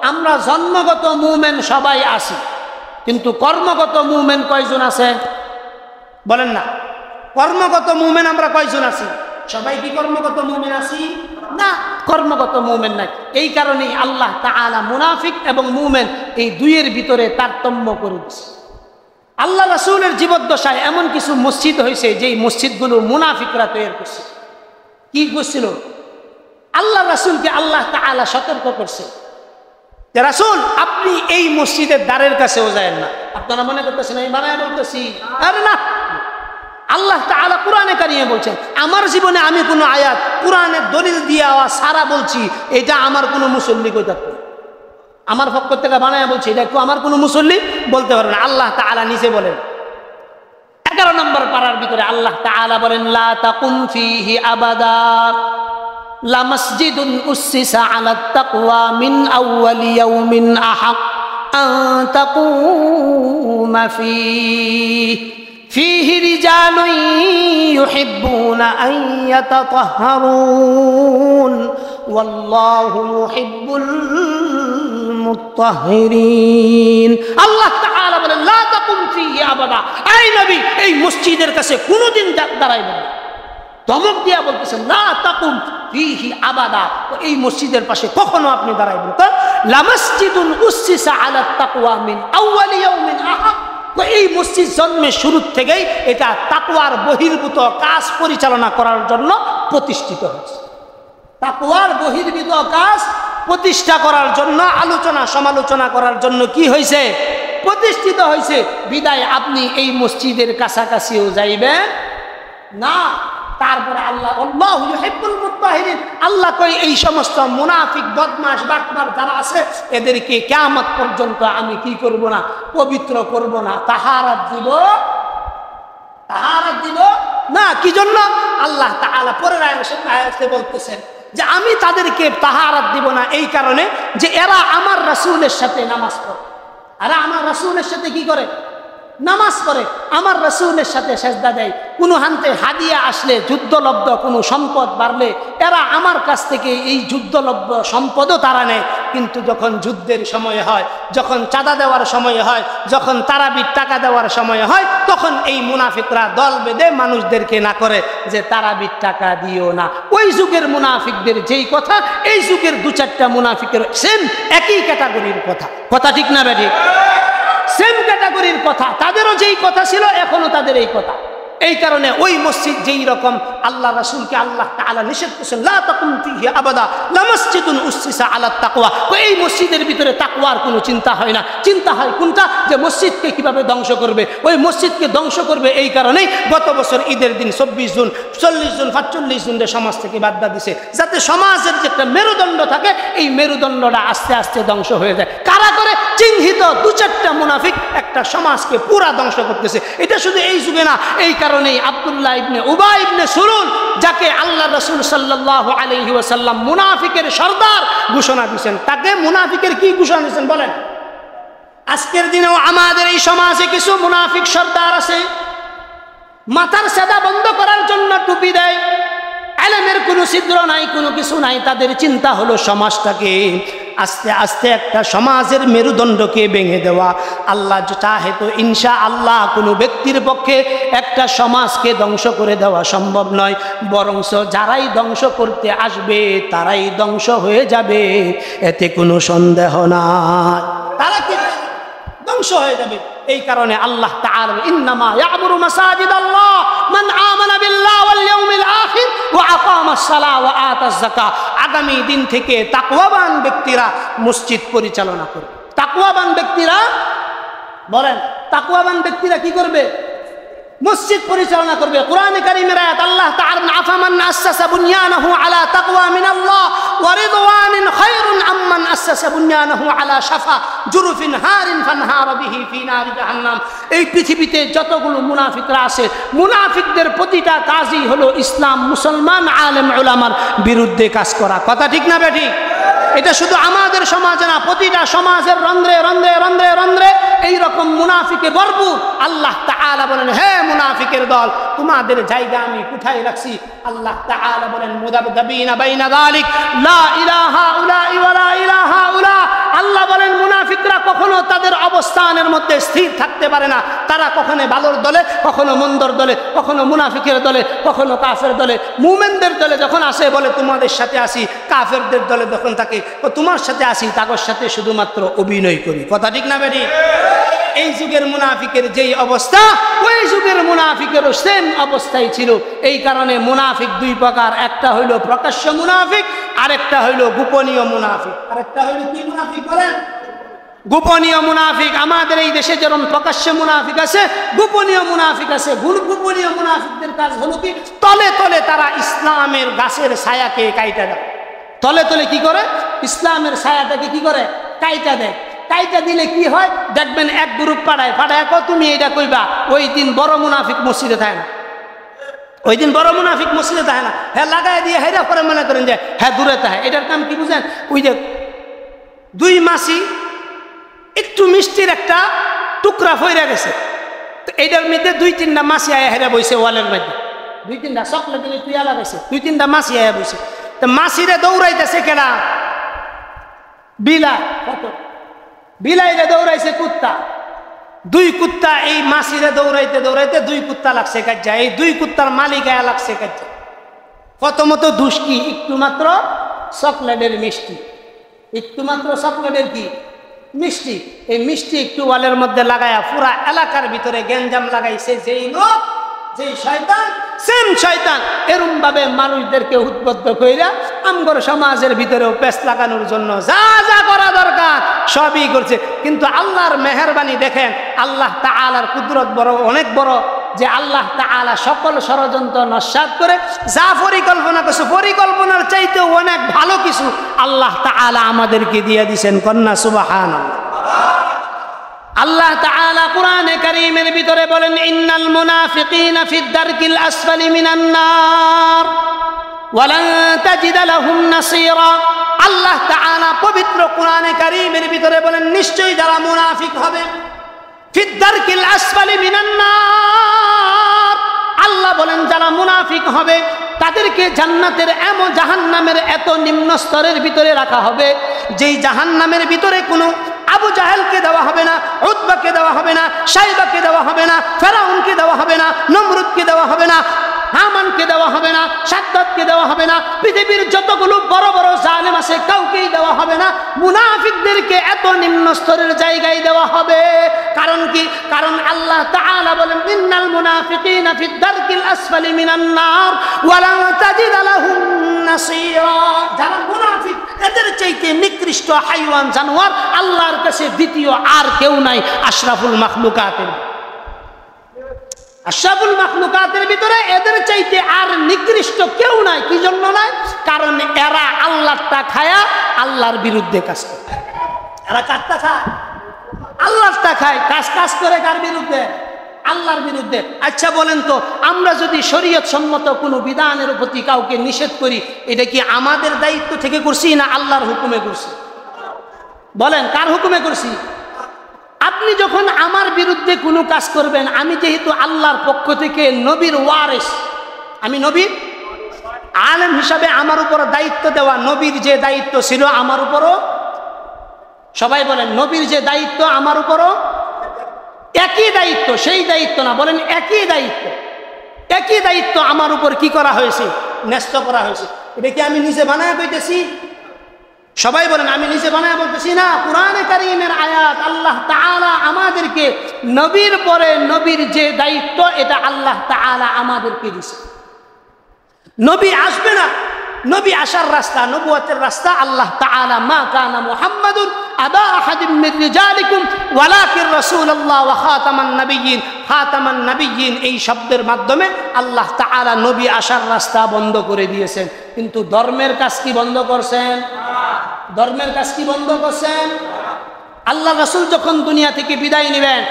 আমরা জন্মগত মুমিন সবাই আছি, কিন্তু কর্মগত মুমিন কয়জন আছে বলেন না? কর্মগত মুমিন আমরা কয়জন আছি? সবাই কি কর্মগত মুমিন আছি? না, কর্মগত মুমিন নাই। এই কারণেই আল্লাহ তাআলা মুনাফিক এবং মুমিন এই দুইয়ের ভিতরে তারতম্য করে দিয়েছে। আল্লাহ রাসূলের জীবদ্দশায় এমন কিছু মসজিদ হয়েছে যেই মসজিদগুলো মুনাফিকরা তৈরি করছে। কি করছিল? আল্লাহ রাসূলকে আল্লাহ তাআলা সতর্ক করছে যে রাসূল আপনি এই মসজিদের দ্বারের কাছেও যায়েন না। আপনারা মনে করতেছেন আমি বানায় বলতেছি? আরে না, আল্লাহ তাআলা কোরআনে কারিমে বলছেন। আমার জীবনে আমি কোনো আয়াত কোরআনের দলিল দিয়ে সারা বলছি এটা আমার কোনো মুসল্লি কই থাকতো, আমার পক্ষ থেকে বানায় বলছি এটা একটু আমার কোনো মুসল্লি বলতে পারবে না। আল্লাহ তাআলা নিজে বলেন 11 নম্বর পারার ভিতরে আল্লাহ তাআলা বলেন লা তাকুম ফীহি আবাদা লামাসজিদুন উসসিসা আলাত তাকওয়া মিন আউয়ালি ইয়াউমিন আহাক আন তাকুমা ফীহি রিজালুন ইউহিব্বুনা আন ইয়াতাতাহহারুন ওয়াল্লাহু ইউহিব্বুল মুত্তাহহিরিন। আল্লাহ তাআলা বলেন লা তাকুম ফীহি আবাদা, এই নবী এই মসজিদের কাছে কোনোদিন দাঁড়াইবেন না। ধমক দিয়া বলতেছেন লা তাকুম ফীহি আবাদা, এই মসজিদের পাশে কখনো আপনি দাঁড়াইবেন না। লামাসজিদুন উসসিসা আলাত তাকওয়া মিন আউয়ালি ইয়াউমিন আহাক, এই মসজিদ জন্মের শুরু থেকেই এটা তাকওয়ার বহির্ভূত কাজ পরিচালনা করার জন্য প্রতিষ্ঠিত হয়েছে। তাকওয়ার বহির্ভূত কাজ প্রতিষ্ঠা করার জন্য, আলোচনা সমালোচনা করার জন্য কি হয়েছে? প্রতিষ্ঠিত হয়েছে। বিদায় আপনি এই মসজিদের কাছাকাছিও যাইবেন না। তারপরে আল্লাহ আল্লাহু ইউহিব্বুল মুত্তাহহিরিন, আল্লাহ কই এই সমস্ত মুনাফিক বদমাশ বাটপার যারা আছে এদেরকে কিয়ামত পর্যন্ত আমি কি করব না? পবিত্র করব না, তাহারাত দিব না। কি জন্য? আল্লাহ তাআলা পরের আয়াতে বলতেছেন যে আমি তাদেরকে তাহারাত দিব না এই কারণে যে এরা আমার রাসূলের সাথে নামাজ পড়ে। এরা আমার রাসূলের সাথে কি করে? নামাজ পড়ে, আমার রাসূলের সাথে সেজদা দেয়। কোনো হান্তে হাদিয়া আসলে, যুদ্ধলব্ধ কোনো সম্পদ বাড়লে এরা আমার কাছ থেকে এই যুদ্ধলব্ধ সম্পদও তারা নেয়। কিন্তু যখন যুদ্ধের সময় হয়, যখন চাঁদা দেওয়ার সময় হয়, যখন তারাবির টাকা দেওয়ার সময় হয়, তখন এই মুনাফিকরা দল বেঁধে মানুষদেরকে না করে যে তারাবির টাকা দিও না। ওই যুগের মুনাফিকদের যেই কথা, এই যুগের 2-4টা মুনাফিকের সেম একই ক্যাটাগরির কথা। কথা ঠিক না বেঠিক? সেম ক্যাটাগরির কথা, তাদেরও যেই কথা ছিল এখনো তাদের এই কথা। এই কারণে ওই মসজিদ যেই রকম আল্লাহ রাসূলকে আল্লাহ তাআলা নিষেধ করেছেন লা তাকুম ফীহি আবাদা লামাসজিদুন উসসিসা আলাত তাকওয়া, এই মসজিদের ভিতরে তাকওয়ার কোনো চিন্তা হয় না। চিন্তা হয় কোনটা? যে মসজিদকে কিভাবে ধ্বংস করবে। ওই মসজিদকে ধ্বংস করবে এই কারণেই গত বছর ঈদের দিন 24 জুন 40 জুন 45 জুনের সমাজ থেকে বাদ দিছে, যাতে সমাজের যে একটা মেরুদণ্ড থাকে এই মেরুদণ্ডটা আস্তে আস্তে ধ্বংস হয়ে যায়। কারা করে? চিহ্নিত 2-4টা মুনাফিক একটা সমাজকে পুরা ধ্বংস করতেছে। এটা শুধু এই যুগে না, এই কারণেই আব্দুল্লাহ ইবনে উবাই ইবনে সুলুল, যাকে আল্লাহ রাসূল সাল্লাল্লাহু আলাইহি ওয়াসাল্লাম মুনাফিকের সর্দার ঘোষণা দিয়েছেন, তাকে মুনাফিকের কি ঘোষণা দিয়েছেন বলেন? আজকের দিনেও আমাদের এই সমাজে কিছু মুনাফিক সর্দার আছে, মাথার সাদা বন্ধ করার জন্য টুপি দেয়, ইলমের কোনো ছিদ্র নাই, কোনো কিছু নাই। তাদের চিন্তা হলো সমাজটাকে আস্তে আস্তে একটা সমাজের মেরুদণ্ডকে ভেঙে দেওয়া। আল্লাহ চাহে তো ইনশাআল্লাহ কোনো ব্যক্তির পক্ষে একটা সমাজকে ধ্বংস করে দেওয়া সম্ভব নয়, বরঞ্চ যারাই ধ্বংস করতে আসবে তারাই ধ্বংস হয়ে যাবে, এতে কোনো সন্দেহ নাই। তারা কি ধ্বংস হয়ে যাবে। এই কারণে আল্লাহ তাআলা ইন্নামা ইয়া'মুরু মাসাজিদাল্লাহ মান আমানা বিল্লাহি ওয়াল ইয়াউমিল আখির ওয়া আকামাস সালাহ ওয়া আতাজ যাকাত। আগামী দিন থেকে তাকওয়াবান ব্যক্তিরা মসজিদ পরিচালনা করবে। তাকওয়াবান ব্যক্তিরা বলেন, তাকওয়াবান ব্যক্তিরা কি করবে? মসজিদ পরিচালনা করবে। কোরআনে কারীমের আয়াত আল্লাহ তাআলা আফামান আসাসা বুনিয়ানাহু আলা তাকওয়া মিনাল্লাহ ওয়া রিদওয়ানিন খায়রুন আম্মান আসাসা বুনিয়ানাহু আলা শাফা জুরুফিন হারিন ফানহারা বিহি ফি নারি জাহান্নাম। এই পৃথিবীতে যতগুলো মুনাফিকরা আছে, মুনাফিকদের প্রতিটা কাজই হলো ইসলাম, মুসলমান, আলেম উলামার বিরুদ্ধে কাজ করা। কথা ঠিক না বেঠিক? এটা শুধু আমাদের সমাজে না, প্রতিটা সমাজের রন্ধ্রে রন্ধ্রে রন্ধ্রে রন্ধ্রে এইরকম মুনাফিকে ভরপুর। আল্লাহ তাআলা বলেন, হে মুনাফিকের দল, তোমাদের জায়গা আমি কোথায় রাখছি? আল্লাহ তাআলা বলেন, মুযাবযাবিনা বাইনা যালিক লা ইলাহা উলাই ওয়া লা ইলাহা উলা। আল্লাহ বলেন, মুনাফিকরা কখনো তাদের অবস্থানের মধ্যে স্থির থাকতে পারে না। তারা কখনো ভালোর দলে, কখনো মন্দর দলে, কখনো মুনাফিকের দলে, কখনো কাফের দলে। মুমিনদের দলে যখন আসে বলে তোমাদের সাথে আসি, কাফেরদের দলে যখন থাকে তোমার সাথে আসি, তাদের সাথে শুধুমাত্র অভিনয় করি। কথা ঠিক না বেটি? এই যুগের মুনাফিকের যেই অবস্থা, ওই যুগের মুনাফিকেরও সেম অবস্থাই ছিল। এই কারণে মুনাফিক দুই প্রকার, একটা হইল প্রকাশ্য মুনাফিক, আরেকটা হইল গোপনীয় মুনাফিক। আরেকটা হইল কি মুনাফিক বলেন? গোপনীয় মুনাফিক। আমাদের এই দেশে যেরকম প্রকাশ্য মুনাফিক আছে, গোপনীয় মুনাফিক আছে। গোপনীয় মুনাফিকদের কাজ হলো কি, তলে তলে তারা ইসলামের গাছের ছায়াকে কাইটা দেয়। তলে তলে কি করে? ইসলামের ছায়াটাকে কি করে? কাইটা দেয়। কাইটা দিলে কি হয় দেখবেন, এক গ্রুপ পাড়ায় পাড়ায় তুমি এটা কইবা, ওই দিন বড় মুনাফিক মসজিদে থাকে না। ওই দিন বড় মুনাফিক মসজিদে থাকে না, হ্যাঁ লাগাই দিয়ে হেরা পরে মনে করেন যে হ্যাঁ দূরে থাকে। এটার কাম কি বুঝেন? ওই যে দুই মাসি একটু মিষ্টির একটা টুকরা ফইরা গেছে, তো এইটার মধ্যে দুই তিনটা মাসি আয়া হেরা বইছে ওয়ালের মধ্যে, দুই তিনটা চকলেট তুইয়া লাগাইছে, দুই তিনটা মাসি আয়া বইছে। তো মাসিরে দৌড়াইতেছে কেনা? বিলাই। কত বিলাইরে দৌড়াইছে কুত্তা। দুই কুত্তা এই মাসিরে দৌড়াইতে দৌড়াইতে দুই কুত্তা লাগছে কাজ্জা। এই দুই কুত্তার মালিক আয়া লাগছে কাজ্জা। কত মতো দুষ্কি, একটু মাত্র চকলেটের মিষ্টি, একটু মাত্র চকলেটের কি মিষ্টি, এই মিষ্টি একটু ওয়ালের মধ্যে লাগায়া পুরা এলাকার ভিতরে গ্যাঞ্জাম লাগাইছে। যেই লোক, যেই শয়তান, সেম শয়তান এরম ভাবে মানুষদেরকে উদ্বুদ্ধ কইরা আমগর সমাজের ভিতরেও পেস লাগানোর জন্য যা যা করা দরকার সবই করছে। কিন্তু আল্লাহর মেহেরবানি দেখেন, আল্লাহ তাআলার কুদরত বড়, অনেক বড়, যে আল্লাহ তাআলা সকল ষড়যন্ত্র নস্যাৎ করে যা পরিকল্পনা করছে, পরিকল্পনার চাইতেও অনেক ভালো কিছু আল্লাহ তাআলা আমাদেরকে দিয়ে দিয়েছেন। কন্যা সুবহানাল্লাহ। আল্লাহ তাআলা কুরআনে কারীমের ভিতরে বলেন, ইন্নাল মুনাফিকিনা ফিদ দারকিল আসফালি মিনান নার ওয়া লান তাজিদা লাহুম নাসীরা। আল্লাহ তাআলা পবিত্র কুরআনে কারীমের ভিতরে বলেন, নিশ্চয়ই যারা মুনাফিক হবে ফিদ দারকিল আসফালি মিনান নার, আল্লাহ বলেন যারা মুনাফিক হবে তাদেরকে জান্নাতের এমন জাহান্নামের এত নিম্ন স্তরের ভিতরে রাখা হবে, যেই জাহান্নামের ভিতরে কোনো আবু জাহেলকে দেওয়া হবে না, উতবাকে দেওয়া হবে না, সাইবাকে দেওয়া হবে না, ফেরাউনকে দেওয়া হবে না, নমরুদকে দেওয়া হবে না, হামানকে দেওয়া হবে না, সাদ্দাতকে দেওয়া হবে না, পৃথিবীর যতগুলো বড় বড় জালেম আছে কাউকেই দেওয়া হবে না। মুনাফিকদেরকে এত নিম্ন স্তরের জায়গায় দেওয়া হবে। কারণ কি? কারণ আল্লাহ তাআলা বলেন, ইন্নাল মুনাফিকিনা ফিদ দারকিল আসফালি মিনান নার ওয়া লা তাজিদা লাহুম নাসীরা। যারা মুনাফিক এদের চাইতে নিকৃষ্ট হাইওয়ান জানোয়ার আল্লাহর কাছে দ্বিতীয় আর কেউ নাই। আশরাফুল মাখলুকাতের, আশরাফুল মাখলুকাতের ভিতরে এদের চাইতে আর নিকৃষ্ট কেউ নাই। কি জন্য নাই? কারণ এরা আল্লাহটা খায়া আল্লাহর বিরুদ্ধে কাজ করে। এরা কাজটা খায়, আল্লাহটা খায়, কাজ করে কার বিরুদ্ধে? আল্লাহর বিরুদ্ধে। আচ্ছা বলেন তো, আমরা যদি শরীয়ত সম্মত কোনো বিধানের প্রতি কাউকে নিষেধ করি, এটা কি আমাদের দায়িত্ব থেকে করছি না আল্লাহর হুকুমে করছি? বলেন, কার হুকুমে করছি? আপনি যখন আমার বিরুদ্ধে কোনো কাজ করবেন, আমি যেহেতু আল্লাহর পক্ষ থেকে নবীর ওয়ারিস, আমি নবীর আলেম হিসাবে আমার উপর দায়িত্ব দেওয়া, নবীর যে দায়িত্ব ছিল আমার উপরও, সবাই বলেন নবীর যে দায়িত্ব আমার উপরও একই দায়িত্ব, সেই দায়িত্ব না, বলেন একই দায়িত্ব, একই দায়িত্ব আমার উপর কি করা হয়েছে? ন্যস্ত করা হয়েছে। এটা কি আমি নিজে বানায় কইতেছি? সবাই বলেন, আমি নিজে বানায় বলতেছি না। কুরআনে কারীমের আয়াত, আল্লাহ তাআলা আমাদেরকে নবীর পরে নবীর যে দায়িত্ব এটা আল্লাহ তাআলা আমাদেরকে দিয়েছে। নবী আসবে না, নবী আসার রাস্তা, নবুয়তের রাস্তা আল্লাহ তাআলা, মা কানা মুহাম্মাদুন আবা আহাদিম মির রিজালিকুম ওয়ালাকিন রাসূলুল্লাহ ওয়া খাতামান নাবিয়্যিন, খাতামান নাবিয়্যিন এই শব্দের মাধ্যমে আল্লাহ তাআলা নবী আসার রাস্তা বন্ধ করে দিয়েছেন। কিন্তু ধর্মের কাজ কি বন্ধ করছেন? ধর্মের কাজ কি বন্ধ করছেন? আল্লাহ রাসূল যখন দুনিয়া থেকে বিদায় নেবেন,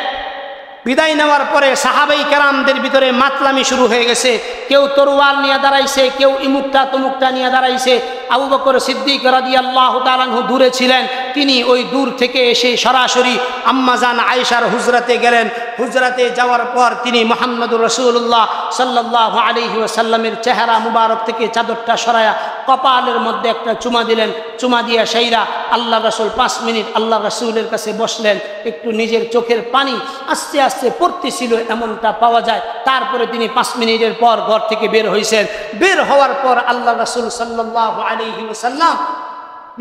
বিদায় নেওয়ার পরে সাহাবাই কেরামদের ভিতরে মাতলামি শুরু হয়ে গেছে। কেউ তরোয়াল নিয়ে দাঁড়াইছে, কেউ ইমুকটা তমুকটা নিয়ে দাঁড়াইছে, আবু বকর সিদ্দিক রাদিয়াল্লাহু তাআলা আনহু দূরে ছিলেন, তিনি ওই দূর থেকে এসে সরাসরি আম্মাজান আয়েশার হুজরাতে গেলেন। হুজরাতে যাওয়ার পর তিনি মুহাম্মদুর রাসূলুল্লাহ সাল্লাল্লাহু আলাইহি ওয়াসাল্লামের চেহারা মুবারক থেকে চাদরটা সরায়া কপালের মধ্যে একটা চুমা দিলেন। চুমা দিয়া সেইরা আল্লাহ রাসূল 5 মিনিট আল্লাহ রাসূলের কাছে বসলেন। একটু নিজের চোখের পানি আস্তে আস্তে পড়তেছিল এমনটা পাওয়া যায়। তারপরে তিনি 5 মিনিটের পর ঘর থেকে বের হয়েছেন। বের হওয়ার পর আল্লাহ রাসূল সাল্লাল্লাহু আলাইহি ওয়াসাল্লাম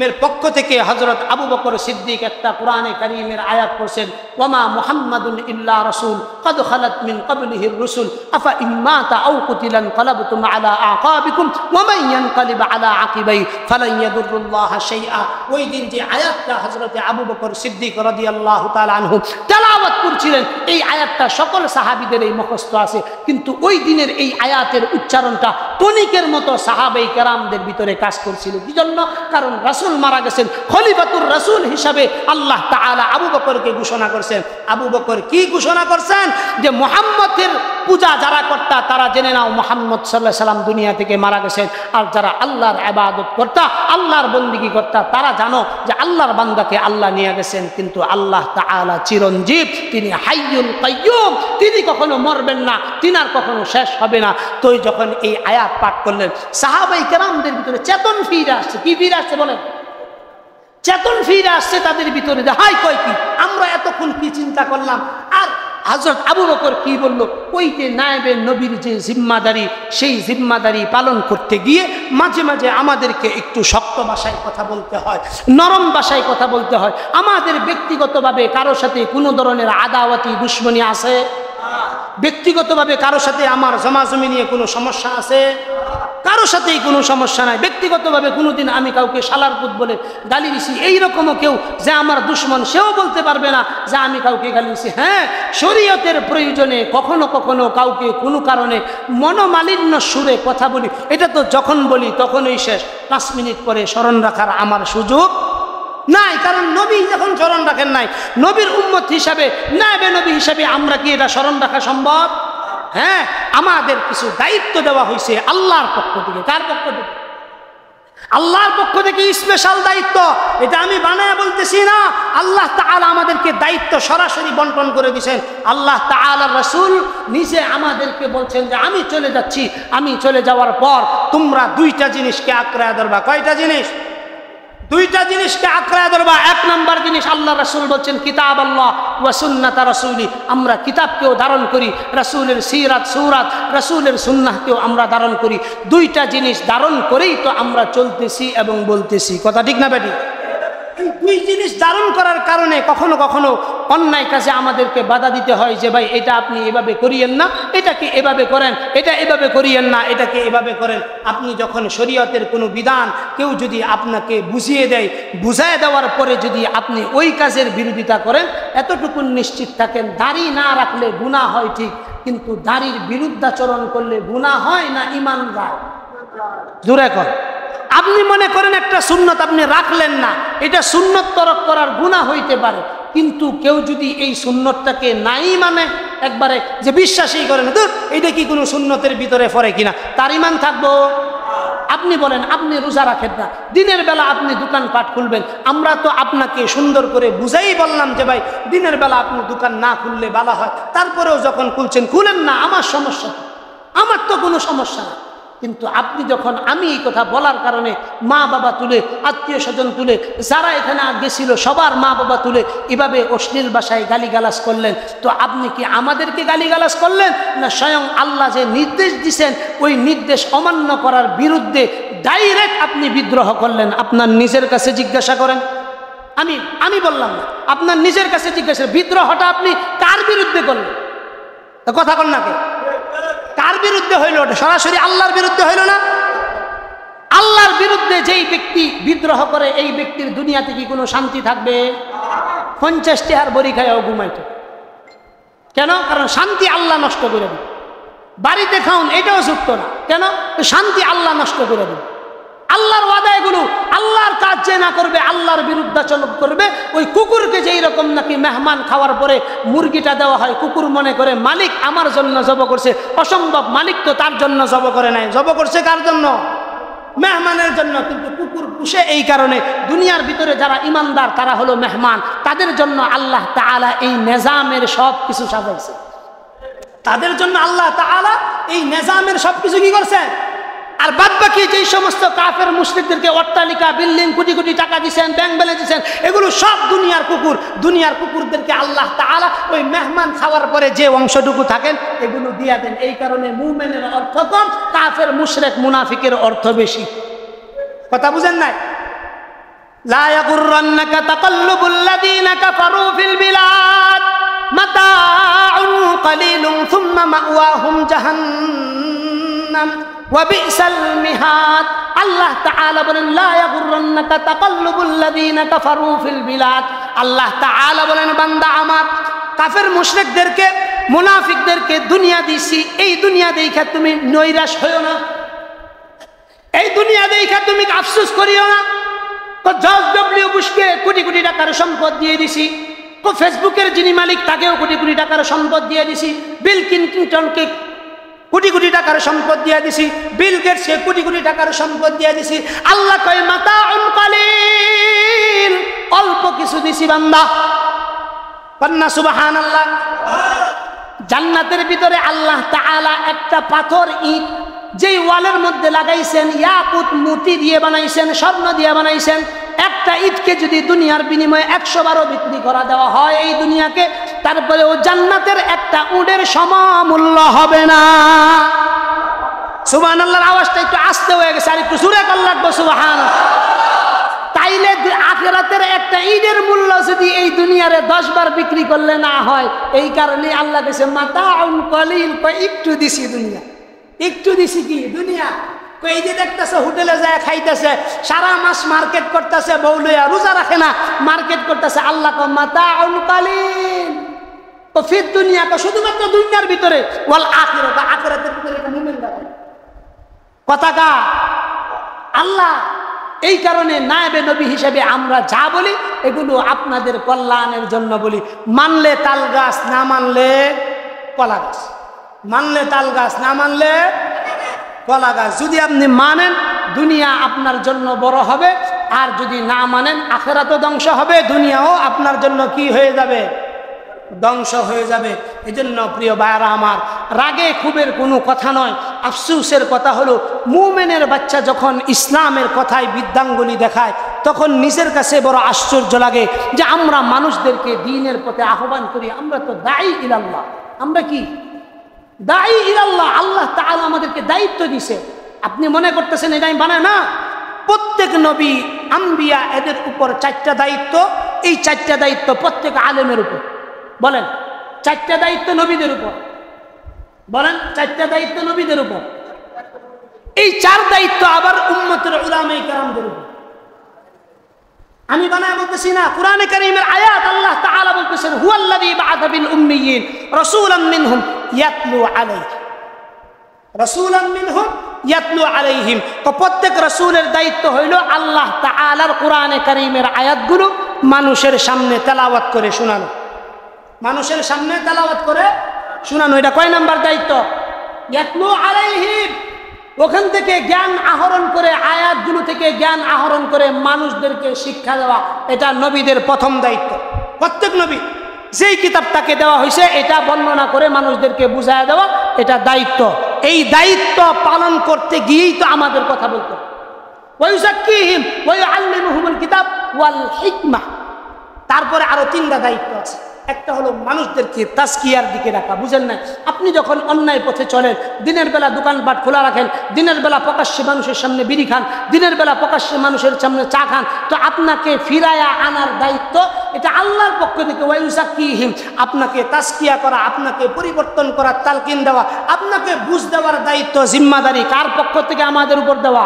মের পক্ষ থেকে হযরত আবু বকর সিদ্দিক একটা কোরআনে কারীমের আয়াত পড়ছেন, ওয়ামা মুহাম্মাদুন ইল্লা রাসূল কদ খালাত মিন ক্বাবলিহির রাসূল আফা ইম্মাতা আও কুতিলান ক্বালাবতুম আলা আকাবিকুম ওয়া মান ইয়ানকালিব আলা আকিবাই ফালান ইয়াদুরুল্লাহা শাইআ। ওই দিন যে আয়াতটা হযরত আবু বকর সিদ্দিক রাদিয়াল্লাহু তাআলা আনহু তেলাওয়াত করছিলেন, এই আয়াতটা সকল সাহাবীদের এই মুখস্থ আছে, কিন্তু ওই দিনের এই আয়াতের উচ্চারণটা টনিকের মতো সাহাবায়ে কেরামদের ভিতরে কাজ করছিল। কি জন্য? কারণ রাসূল মারা গেছেন, খলিফাতুর রাসূল হিসাবে আল্লাহ তাআলা আবু বকরকে ঘোষণা করছেন। আবু বকর কি ঘোষণা করছেন? যে মুহাম্মদের পূজা যারা করতা তারা জেনে নাও মুহাম্মদ সাল্লাল্লাহু আলাইহি সাল্লাম দুনিয়া থেকে মারা গেছেন, আর যারা আল্লাহর ইবাদত করতা আল্লাহর বন্দেগী করতা তারা জানো যে আল্লাহর বান্দাকে আল্লাহ নিয়ে গেছেন, কিন্তু আল্লাহ তাআলা চিরঞ্জীব, তিনি হাইয়ুল কাইয়্যুম, তিনি কখনো মরবেন না, তিনার কখনো শেষ হবে না। তো যখন এই আয়াত পাঠ করলেন সাহাবায়ে কেরামদের ভিতরে চেতন ফিরে আসছে। কি ফিরে আসছে বলেন? চেতন ফিরে আসছে তাদের ভিতরে, যে হাই কয় কি আমরা এতক্ষণ কি চিন্তা করলাম। আর হযরত আবু বকর কি বলল? ওই যে নায়েবে নবীর যে জিম্মাদারি, সেই জিম্মাদারি পালন করতে গিয়ে মাঝে মাঝে আমাদেরকে একটু শক্ত ভাষায় কথা বলতে হয়, নরম ভাষায় কথা বলতে হয়। আমাদের ব্যক্তিগতভাবে কারো সাথে কোনো ধরনের আদাওয়াতি দুশ্মনী আছে? ব্যক্তিগতভাবে কারো সাথে আমার জমাজমি নিয়ে কোনো সমস্যা আছে? কারো সাথেই কোনো সমস্যা নাই। ব্যক্তিগতভাবে কোনোদিন আমি কাউকে শালার পুত বলে গালি দিছি, এইরকমও কেউ যে আমার দুশ্মন সেও বলতে পারবে না যে আমি কাউকে গালি দিছি। হ্যাঁ, শরীয়তের প্রয়োজনে কখনো কখনো কাউকে কোনো কারণে মনোমালিন্য সুরে কথা বলি, এটা তো যখন বলি তখনই শেষ, 5 মিনিট পরে স্মরণ রাখার আমার সুযোগ নাই। কারণ নবী যখন স্মরণ রাখেন নাই, নবীর উম্মত হিসাবে, নায়েবে নবী হিসাবে আমরা কি এটা স্মরণ রাখা সম্ভব? হ্যাঁ, আমাদের কিছু দায়িত্ব দেওয়া হয়েছে আল্লাহর পক্ষ থেকে। কার পক্ষ থেকে? আল্লাহর পক্ষ থেকে স্পেশাল দায়িত্ব। এটা আমি বানায় বলতেছি না, আল্লাহ তাআলা আমাদেরকে দায়িত্ব সরাসরি বন্টন করে দিয়েছেন। আল্লাহ তাআলার রাসূল নিজে আমাদেরকে বলছেন যে আমি চলে যাচ্ছি, আমি চলে যাওয়ার পর তোমরা 2টা জিনিসকে আঁকড়ায় ধরবা। কয়টা জিনিস? 2টা জিনিসকে আঁকড়ায় ধরবা। 1 নাম্বার জিনিস আল্লাহ রাসূল বলছেন কিতাব আল্লাহ ওয়া সুন্নাত রাসূলি, আমরা কিতাবকেও ধারণ করি, রাসূলের সিরাত সুরাত, রাসূলের সুন্নাহকেও আমরা ধারণ করি। 2টা জিনিস ধারণ করেই তো আমরা চলতেছি এবং বলতেছি। কথা ঠিক না বেটি? এই 2 জিনিস ধারণ করার কারণে কখনো কখনো অন্যায় কাজে আমাদেরকে বাধা দিতে হয়, যে ভাই এটা আপনি এভাবে করিয়েন না, এটাকে এভাবে করেন, এটা এভাবে করিয়েন না, এটাকে এভাবে করেন। আপনি যখন শরীয়তের কোনো বিধান কেউ যদি আপনাকে বুঝিয়ে দেয়, বুঝায় দেওয়ার পরে যদি আপনি ওই কাজের বিরোধিতা করেন, এতটুকু নিশ্চিত থাকেন দাড়ি না রাখলে গুনাহ হয় ঠিক, কিন্তু দাড়ির বিরুদ্ধাচরণ করলে গুনাহ হয় না ঈমান যায়? জোরে কর। আপনি মনে করেন একটা সুন্নত আপনি রাখলেন না, এটা সুন্নত তরক করার গুনাহ হইতে পারে, কিন্তু কেউ যদি এই সুন্নতটাকে নাই মানে একবারে যে বিশ্বাসই করে না, ধুর এটা কি কোনো সুন্নতের ভিতরে পড়ে কিনা, তার ঈমান থাকবো? আপনি বলেন আপনি রোজা রাখেন না, দিনের বেলা আপনি দোকানপাট খুলবেন, আমরা তো আপনাকে সুন্দর করে বুঝাই বললাম যে ভাই দিনের বেলা আপনি দোকান না খুললে ভালো হয়, তারপরেও যখন খুলছেন খুলেন না, আমার সমস্যা, আমার তো কোনো সমস্যা না। কিন্তু আপনি যখন আমি এই কথা বলার কারণে মা বাবা তুলে, আত্মীয় স্বজন তুলে, যারা এখানে গেছিল সবার মা বাবা তুলে এভাবে অশ্লীল ভাষায় গালিগালাজ করলেন, তো আপনি কি আমাদেরকে গালিগালাজ করলেন, না স্বয়ং আল্লাহ যে নির্দেশ দিয়েছেন ওই নির্দেশ অমান্য করার বিরুদ্ধে ডাইরেক্ট আপনি বিদ্রোহ করলেন? আপনার নিজের কাছে জিজ্ঞাসা করেন। আমি বললাম না, আপনার নিজের কাছে জিজ্ঞাসা, বিদ্রোহটা আপনি কার বিরুদ্ধে করলেন? কথা কন না কে? কার বিরুদ্ধে হইল? ওটা সরাসরি আল্লাহর বিরুদ্ধে হইল না? আল্লাহর বিরুদ্ধে যেই ব্যক্তি বিদ্রোহ করে এই ব্যক্তির দুনিয়াতে কি কোনো শান্তি থাকবে? 50 টাকার বড়ি খায়ও ঘুমাইতো। কেন? কারণ শান্তি আল্লাহ নষ্ট করে দেবে। বাড়িতে খাউন এটাও যুক্ত না, কেন? শান্তি আল্লাহ নষ্ট করে দেবে। আল্লাহর ওয়াদা এগুলো, আল্লাহর কাজ যে না করবে, আল্লাহর বিরুদ্ধাচরণ করবে, ওই কুকুরকে যেই রকম নাকি মেহমান খাওয়ার পরে মুরগিটা দেওয়া হয়, কুকুর মনে করে মালিক আমার জন্য জব করছে, অসম্ভব, মালিক তো তার জন্য জব করে নাই, জব করছে কার জন্য? মেহমানের জন্য, কিন্তু কুকুর পুষে এই কারণে দুনিয়ার ভিতরে যারা ইমানদার তারা হলো মেহমান, তাদের জন্য আল্লাহ তাআলা এই নিজামের সব কিছু সাজাইছে। তাদের জন্য আল্লাহ তাআলা এই নিজামের সব কিছু কি করছে। আর বাদ বাকি যেই সমস্ত কাফের মুশরিকদেরকে অট্টালিকা, বিল্ডিং, কোটি কোটি টাকা দিয়েছেন, ব্যাংক ব্যালেন্স দিয়েছেন, এগুলো সব দুনিয়ার কুকুর। দুনিয়ার কুকুরদেরকে আল্লাহ তাআলা ওই মেহমান খাওয়ার পরে যে অংশটুকু থাকেন এগুলো দিয়া দেন। এই কারণে মুমিনের অর্থ কম, কাফের মুশরিক মুনাফিকের অর্থ বেশি। কথা বুঝেন নাই? লা ইয়াগুররান্নাকা তাকাল্লুবুল লাযীনা কাফারু ফিল বিলাদ মাতাউন কালিলুন সুম্মা মাওয়াহুম জাহান্নাম ওয়া বিসাল মিহাদ। আল্লাহ তাআলা বলেন লা ইয়াগুররান্নাকা তাকাল্লুবুল লাযীনা কাফারু ফিল বিলাদ। আল্লাহ তাআলা বলেন বান্দা আমার, কাফের মুশরিকদেরকে, মুনাফিকদেরকে দুনিয়া দিছি, এই দুনিয়া দেখা তুমি নৈরাশ হইও না, এই দুনিয়া দেখা তুমি আফসোস করিও না। তো জর্জ ডব্লিউ বুশকে কোটি কোটি টাকার সম্পদ দিয়ে দিছি, তো ফেসবুকের যিনি মালিক তাকেও কোটি কোটি টাকার সম্পদ দিয়ে দিছি, বিল ক্লিনটনকে কোটি কোটি টাকার সম্পদ দিয়ে দিছি, বিল গেটসকে কোটি কোটি টাকার সম্পদ দিয়ে দিছি। আল্লাহ কয় মাতাউন কালিল, অল্প কিছু দিছি বান্দা। কন্যা সুবহানাল্লাহ। জান্নাতের ভিতরে আল্লাহ তাআলা একটা পাথর, ইট, যেই ওয়ালের মধ্যে লাগাইছেন, ইয়াকুত মুতি দিয়ে বানাইছেন, স্বর্ণ দিয়ে বানাইছেন, একটা ইটকে যদি দুনিয়ার বিনিময়ে 100 বারও বিক্রি করা দেওয়া হয় এই দুনিয়াকে, তারপরে ও জান্নাতের একটা উটের সমমূল্য হবে না। সুবহানাল্লাহর আওয়াজটা একটু আস্তে হয়ে গেছে, আর একটু জোরে কর লাগবে সুবহানাল্লাহ। তাইলে আখিরাতের একটা ঈদের মূল্য যদি এই দুনিয়ারে 10 বার বিক্রি করলে না হয়, এই কারণে আল্লাহ কাছে মাতাউন কলিল, একটু দিছি দুনিয়া, একটু দিছি কি দুনিয়া। এই যে দেখতেছে হোটেলে যায় খাইতেছে, সারা মাস মার্কেট করতেছে, বউ লইয়া রোজা রাখে না, মার্কেট করতেছে। আল্লাহ কয় মাতাউন কলিল, তো ফির দুনিয়া, তো শুধুমাত্র দুনিয়ার ভিতরে, ওয়াল আখিরাত, আখিরাতের ভিতরে এটা মুমিন রাখে কথা কা আল্লাহ। এই কারণে নায়েবে নবী হিসেবে আমরা যা বলি এগুলো আপনাদের কল্যাণের জন্য বলি। মানলে তাল গাছ, না মানলে কলা গাছ। মানলে তাল গাছ, না মানলে কলা গাছ। যদি আপনি মানেন দুনিয়া আপনার জন্য বড় হবে, আর যদি না মানেন আখিরাতও ধ্বংস হবে, দুনিয়াও আপনার জন্য কি হয়ে যাবে, ধ্বংস হয়ে যাবে। এজন্য প্রিয় ভাইরা আমার, রাগে ক্ষোভের কোনো কথা নয়, আফসোসের কথা হলো মুমিনের বাচ্চা যখন ইসলামের কথায় বৃদ্ধাঙ্গুলি দেখায় তখন নিজের কাছে বড় আশ্চর্য লাগে যে আমরা মানুষদেরকে দ্বীনের পথে আহ্বান করি, আমরা তো দায়ী ইলাল্লাহ। আমরা কি দায়ী ইলাল্লাহ। আল্লাহ তাআলা আমাদেরকে দায়িত্ব দিছে। আপনি মনে করতেছেন এটাই বানায় না, প্রত্যেক নবী, আম্বিয়া, এদের উপর 4টা দায়িত্ব। এই 4টা দায়িত্ব প্রত্যেক আলেমের উপর। বলেন 4টা দায়িত্ব নবীদের উপর, বলেন 4টা দায়িত্ব নবীদের উপর। এই 4 দায়িত্ব আবার উম্মতের উলামায়ে কেরামদের উপর। আমি বানায় বলতেছি না, কোরআনে কারীমের আয়াত আল্লাহ তাআলা বলতেছেন হুয়াল্লাযী বা'আথা বিল উম্মিয়িন রাসূলাম মিনহুম ইয়াতলু আলাইহিম, রাসূলাম মিনহুম ইয়াতলু আলাইহিম। তো প্রত্যেক রাসূলের দায়িত্ব হইল আল্লাহ তাআলার কোরআনে কারীমের আয়াতগুলো মানুষের সামনে তেলাওয়াত করে শোনানো, মানুষের সামনে তেলাওয়াত করে শোনানো। এটা কয় নাম্বার দায়িত্ব? ইয়াতলু আলাইহিম। ওখান থেকে জ্ঞান আহরণ করে, আয়াতগুলো থেকে জ্ঞান আহরণ করে মানুষদেরকে শিক্ষা দেওয়া, এটা নবীদের প্রথম দায়িত্ব। প্রত্যেক নবী যেই কিতাবটাকে দেওয়া হয়েছে এটা বর্ণনা করে মানুষদেরকে বুঝায় দেওয়া, এটা দায়িত্ব। এই দায়িত্ব পালন করতে গিয়েই তো আমাদের কথা বলতে হবে। ওয়ায়ুযাক্কিহিম ওয়া ইউআল্লিমুহুমুল কিতাব ওয়াল হিকমা। তারপরে আরো 3টা দায়িত্ব আছে। একটা হলো মানুষদেরকে তাজকিয়ার দিকে রাখা। বুঝেন না, আপনি যখন অন্যায় পথে চলেন, দিনের বেলা দোকানপাট খোলা রাখেন, দিনের বেলা প্রকাশ্যে মানুষের সামনে বিড়ি খান, দিনের বেলা প্রকাশ্যে মানুষের সামনে চা খান, তো আপনাকে ফিরায়া আনার দায়িত্ব এটা আল্লাহর পক্ষ থেকে। ওয়ায়ুযাক্কিহিম, আপনাকে তাজকিয়া করা, আপনাকে পরিবর্তন করা, তালকিন দেওয়া, আপনাকে বুঝ দেওয়ার দায়িত্ব, জিম্মাদারি কার পক্ষ থেকে? আমাদের উপর দেওয়া,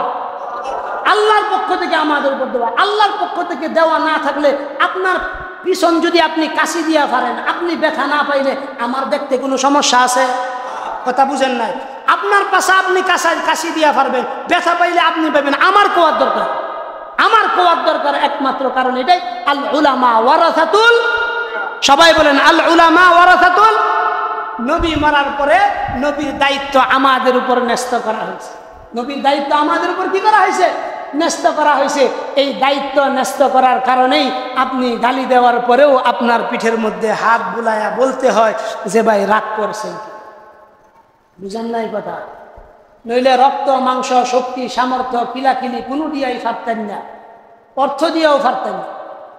আল্লাহর পক্ষ থেকে আমাদের উপর দেওয়া। আল্লাহর পক্ষ থেকে দেওয়া না থাকলে আপনার পিছন যদি আপনি কাশি দিয়া পারেন, আপনি ব্যথা না পাইলে আমার দেখতে কোনো সমস্যা আছে? কথা বুঝেন নাই? আপনার পাশে আপনি কাশি দিয়া পারবেন, ব্যথা পাইলে আপনি পাবেন। আমার কোয়ার দরকার, আমার কোয়ার দরকার একমাত্র কারণ এটাই, আল উলামা ওয়ারাসাতুল, সবাই বলেন আল উলামা ওয়ারাসাতুল। নবী মারার পরে নবীর দায়িত্ব আমাদের উপর ন্যস্ত করা হয়েছে। নবীর দায়িত্ব আমাদের উপর কি করা হয়েছে? ন্যস্ত করা হয়েছে। এই দায়িত্ব ন্যস্ত করার কারণেই আপনি গালি দেওয়ার পরেও আপনার পিঠের মধ্যে হাত বুলায়া বলতে হয় যে ভাই রাগ করছেন। বুঝেন নাই কথা? নইলে রক্ত, মাংস, শক্তি, সামর্থ্য, কিলাকিলি কোনো দিয়াই পারতেন না, অর্থ দিয়েও পারতেন না।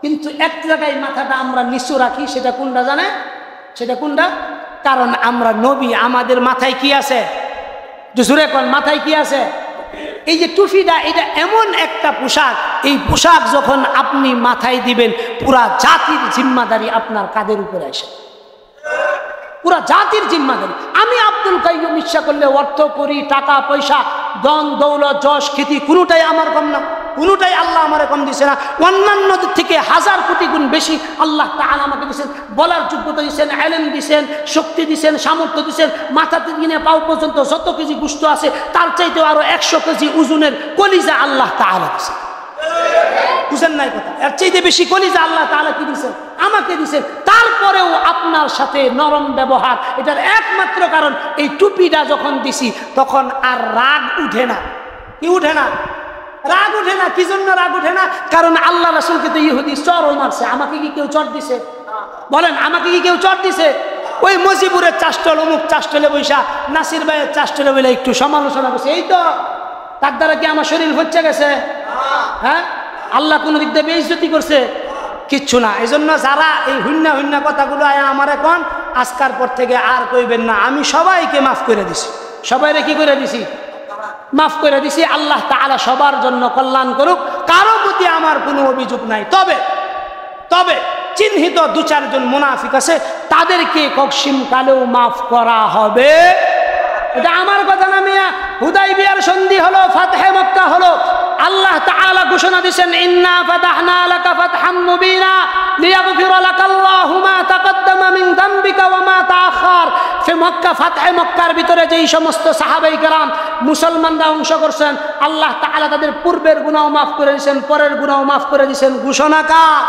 কিন্তু এক জায়গায় মাথাটা আমরা নিচু রাখি, সেটা কোনটা জানে? সেটা কোনটা? কারণ আমরা নবী, আমাদের মাথায় কি আছে? জোরে কোন, মাথায় কি আছে? এই যে টুপিটা, এটা এমন একটা পোশাক, এই পোশাক যখন আপনি মাথায় দিবেন পুরা জাতির জিম্মাদারি আপনার কাঁধের উপরে আসে, পুরা জাতির জিম্মাদারি। আমি আব্দুল কাইয়ুম ইচ্ছা করলে অর্থ করি, টাকা পয়সা, ধন দৌলত, যশ খ্যাতি কোনোটাই আমার কম না, কোনোটাই আল্লাহ আমার কম দিছে না। অন্যান্যদের থেকে 1000 কোটি গুণ বেশি আল্লাহ তাআলা আমাকে দিয়েছেন। বলার যোগ্যতা দিয়েছেন, ইলম দিয়েছেন, শক্তি দিয়েছেন, সামর্থ্য দিয়েছেন। মাথা থেকে নিয়ে পাও পর্যন্ত যত কেজি গোশত আছে তার চাইতেও আরো 100 কেজি ওজনের কলিজা আল্লাহ তাআলা দিয়েছেন। বুঝেন নাই কথা? এর চাইতে বেশি কলিজা আল্লাহ তাআলা কি দিয়েছেন? আমাকে দিয়েছেন। তারপরেও আপনার সাথে নরম ব্যবহার, এটার একমাত্র কারণ এই টুপিটা যখন দিছি তখন আর রাগ উঠে না। কি উঠে না? রাগ উঠে না। কি জন্য রাগ উঠে না? কারণ আল্লাহ রাসূলকে তো ইহুদি চড়ও মারছে। আমাকে কি কেউ চড় দিছে? বলেন, আমাকে কি কেউ চড় দিছে? ওই মজিবুরের চাষটল, অমুক চাষটলে বৈশা, নাসির ভাইয়ের চাষটলে বলে একটু সমালোচনা করছে, এই তো। তার দ্বারা কি আমার শরীর হচ্ছে গেছে? হ্যাঁ, আল্লাহ কোন দিক দিয়ে বেইজ্জতি করছে? কিচ্ছু না। এই জন্য যারা এই হুন্না কথাগুলো আয়া আমার এখন আজকার পর থেকে আর কইবেন না। আমি সবাইকে মাফ করে দিছি। সবাইরে কি করে দিছি? মাফ করে দিছি। আল্লাহ তাআলা সবার জন্য কল্যাণ করুক। কারো প্রতি আমার কোনো অভিযোগ নাই। তবে চিহ্নিত 2-4 জন মুনাফিক আছে, তাদেরকে কখসিম কালেও মাফ করা হবে। এটা আমার কথা না মিয়া। হুদাইবিয়ার সন্ধি হলো, ফাতহে মক্কা হলো, আল্লাহ তাআলা ঘোষণা দিয়েছেন, ইন্না ফাতাহনা লাকা ফাতহাম মুবিনা লিয়াগফিরা লাকাল্লাহু মা তাকদ্দামা মিন যামবিকা ওয়া মা তাআখার। ফি মক্কা, ফাতহে মক্কার ভিতরে যেই সমস্ত সাহাবায়ে কেরাম মুসলমানরা অংশ করছেন, আল্লাহ তাআলা তাদের পূর্বের গুনাহ মাফ করে দিয়েছেন, পরের গুনাহ মাফ করে দিয়েছেন। ঘোষণা কার?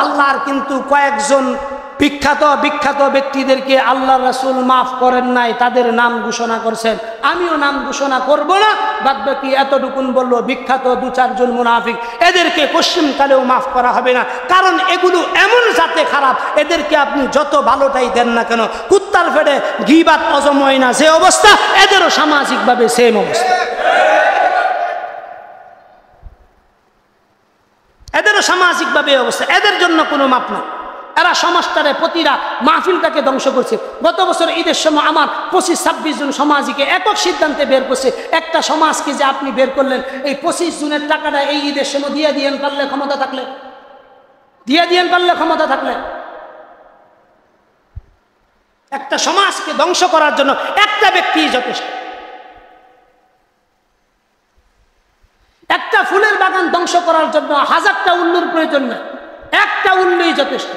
আল্লাহর। কিন্তু কয়েকজন বিখ্যাত ব্যক্তিদেরকে আল্লাহ রাসূল মাফ করেন নাই, তাদের নাম ঘোষণা করছেন। আমিও নাম ঘোষণা করব না। বাদ বাকি এতটুকুন বললো, বিখ্যাত 2-4 জন মুনাফিক, এদেরকে কখসিম কালেও মাফ করা হবে না। কারণ এগুলো এমন জাতে খারাপ, এদেরকে আপনি যত ভালোটাই দেন না কেন, কুত্তার ফেটে গীবাত হজম হয় না যে অবস্থা, এদেরও সামাজিকভাবে সেম অবস্থা। এদেরও সামাজিকভাবে অবস্থা। এদের জন্য কোনো মাপ নেই। এরা সমাজটারে, প্রতিটা মাহফিলটাকে ধ্বংস করছে। গত বছর ঈদের সময় আমার 25-26 জন সমাজিকে একক সিদ্ধান্তে বের করছে। একটা সমাজকে যে আপনি বের করলেন, এই 25 জনের টাকাটা এই ঈদের সময় দিয়ে দিয়েন পারলে, ক্ষমতা থাকলে একটা সমাজকে ধ্বংস করার জন্য একটা ব্যক্তি যথেষ্ট। একটা ফুলের বাগান ধ্বংস করার জন্য 1000টা উল্লুর প্রয়োজন না, একটা উল্লুই যথেষ্ট।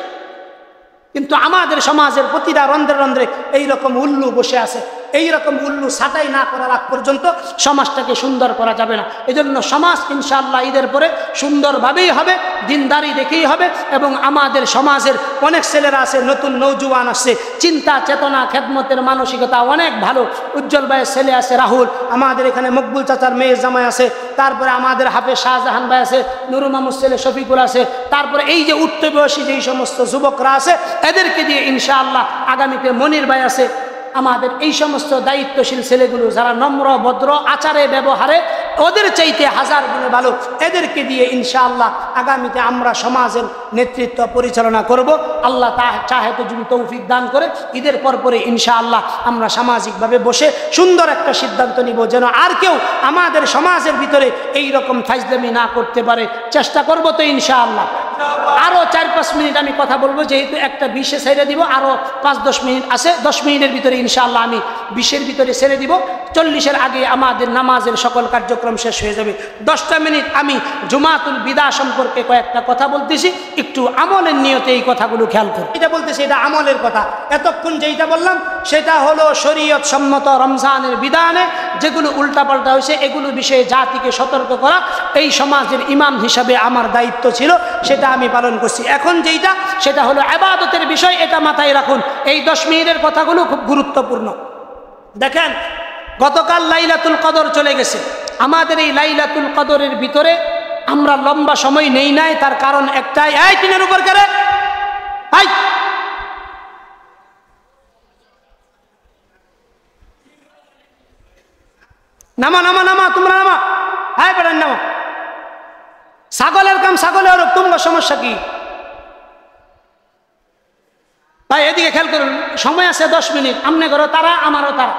কিন্তু আমাদের সমাজের প্রতিটা রন্ধ্রে রন্ধ্রে এইরকম উল্লু বসে আছে। এইরকম উল্লু ছাঁটাই না করার আগ পর্যন্ত সমাজটাকে সুন্দর করা যাবে না। এজন্য সমাজ ইনশাআল্লাহ ঈদের পরে সুন্দরভাবেই হবে, দিনদারি দেখেই হবে। এবং আমাদের সমাজের অনেক ছেলেরা আছে, নতুন নৌজওয়ান আসছে, চিন্তা চেতনা খেদমতের মানসিকতা অনেক ভালো। উজ্জ্বল ভাইয়ের ছেলে আছে রাহুল, আমাদের এখানে মকবুল চাচার মেয়ের জামাই আছে, তারপরে আমাদের হাফেজ শাহজাহান ভাই আছে, নুরু মামুর ছেলে শফিকুল আছে, তারপরে এই যে উচ্চ বয়সী যেই সমস্ত যুবকরা আছে, এদেরকে দিয়ে ইনশাআল্লাহ আগামীতে মনির ভাই আছে। আমাদের এই সমস্ত দায়িত্বশীল ছেলেগুলো যারা নম্র ভদ্র আচারে ব্যবহারে ওদের চাইতে 1000 গুণে ভালো, এদেরকে দিয়ে ইনশাআল্লাহ আগামীতে আমরা সমাজের নেতৃত্ব পরিচালনা করব। আল্লাহ চাহে তো যদি তৌফিক দান করে ঈদের পরে ইনশাআল্লাহ আমরা সামাজিকভাবে বসে সুন্দর একটা সিদ্ধান্ত নিব, যেন আর কেউ আমাদের সমাজের ভিতরে এই রকম ফাইজলামি না করতে পারে। চেষ্টা করব তো ইনশাআল্লাহ। আরো 4-5 মিনিট আমি কথা বলবো, যেহেতু একটা 20-এ ছেড়ে দিব। আরো 5-10 মিনিট আছে, 10 মিনিটের ভিতরে ইনশাআল্লাহ আমি 20-এর ভিতরে ছেড়ে দিব। 40-এর আগে আমাদের নামাজের সকল কার্যক্রম শেষ হয়ে যাবে। 10টা মিনিট আমি জুমাতুল বিদা সম্পর্কে কয়েকটা কথা বলতেছি, একটু আমলের নিয়তে এই কথাগুলো খেয়াল করুন। এটা বলতেছি, এটা আমলের কথা। এতক্ষণ যেটা বললাম সেটা হলো শরীয়ত সম্মত রমজানের বিধানে যেগুলো উল্টাপাল্টা হয়েছে, এগুলো বিষয়ে জাতিকে সতর্ক করা এই সমাজের ইমাম হিসাবে আমার দায়িত্ব ছিল, সেটা আমি পালন করছি। এখন যেটা সেটা হলো ইবাদতের বিষয়, এটা মাথায় রাখুন। এই 10 মিনিটের কথাগুলো খুব গুরুত্বপূর্ণ। দেখেন, গতকাল লাইলাতুল কদর চলে গেছে। আমাদের এই লাইলাতুল কদরের ভিতরে আমরা লম্বা সময় নেই নাই, তার কারণ একটাই, এই টিনের উপর করে এই নামা নামা নামা, তোমরা নামা, হাই বেড়ান নামা। ছাগলের কাম ছাগলে ওর, তোমার সমস্যা কি ভাই? এদিকে খেয়াল করুন, সময় আছে 10 মিনিট। আমনে করো তারা, আমারও তারা,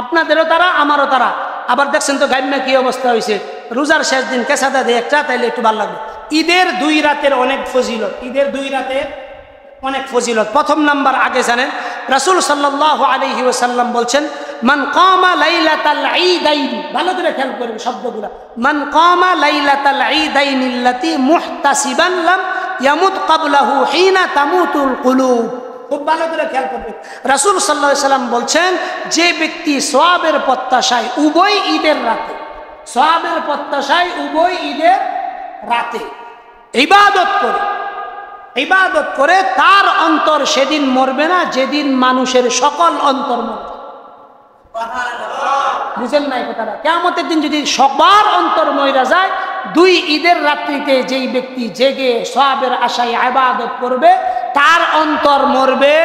আপনাদেরও তারা, আমারও তারা। আবার দেখছেন তো গাইমা কি অবস্থা হয়েছে, রোজার শেষ দিন কেসাদা দিয়ে একটা, তাইলে একটু ভালো লাগবে। ঈদের 2 রাতের অনেক ফজিলত, ঈদের 2 রাতের অনেক ফজিলত। প্রথম নাম্বার আগে জানেন, রাসূল সাল্লাল্লাহু আলাইহি ওয়াসাল্লাম বলছেন, মান কামা লাইলাতাল ঈদাইন, ভালো করে খেয়াল করুন শব্দগুলো, মান কামা লাইলাতাল ঈদাইনিল্লাতী মুহতাসিবান লাম ইয়ামুত ক্বাবলাহু হিনা তামুতুল কুলুব। খুব ভালো করে খেয়াল করবেন, রাসূল সাল্লাল্লাহু আলাইহি ওয়াসাল্লাম বলছেন, যে ব্যক্তি সওয়াবের প্রত্যাশায় উভয় ঈদের রাতে, সওয়াবের প্রত্যাশায় উভয় ঈদের রাতে ইবাদত করে তার অন্তর সেদিন মরবে না যেদিন মানুষের সকল অন্তর মরবে। বুঝেন নাই কথাটা? কিয়ামতের দিন যদি সবার অন্তর মইরা যায়, 2 ঈদের রাত্রিতে যেই ব্যক্তি জেগে সওয়াবের আশায় ইবাদত করবে তার অন্তর মরবে।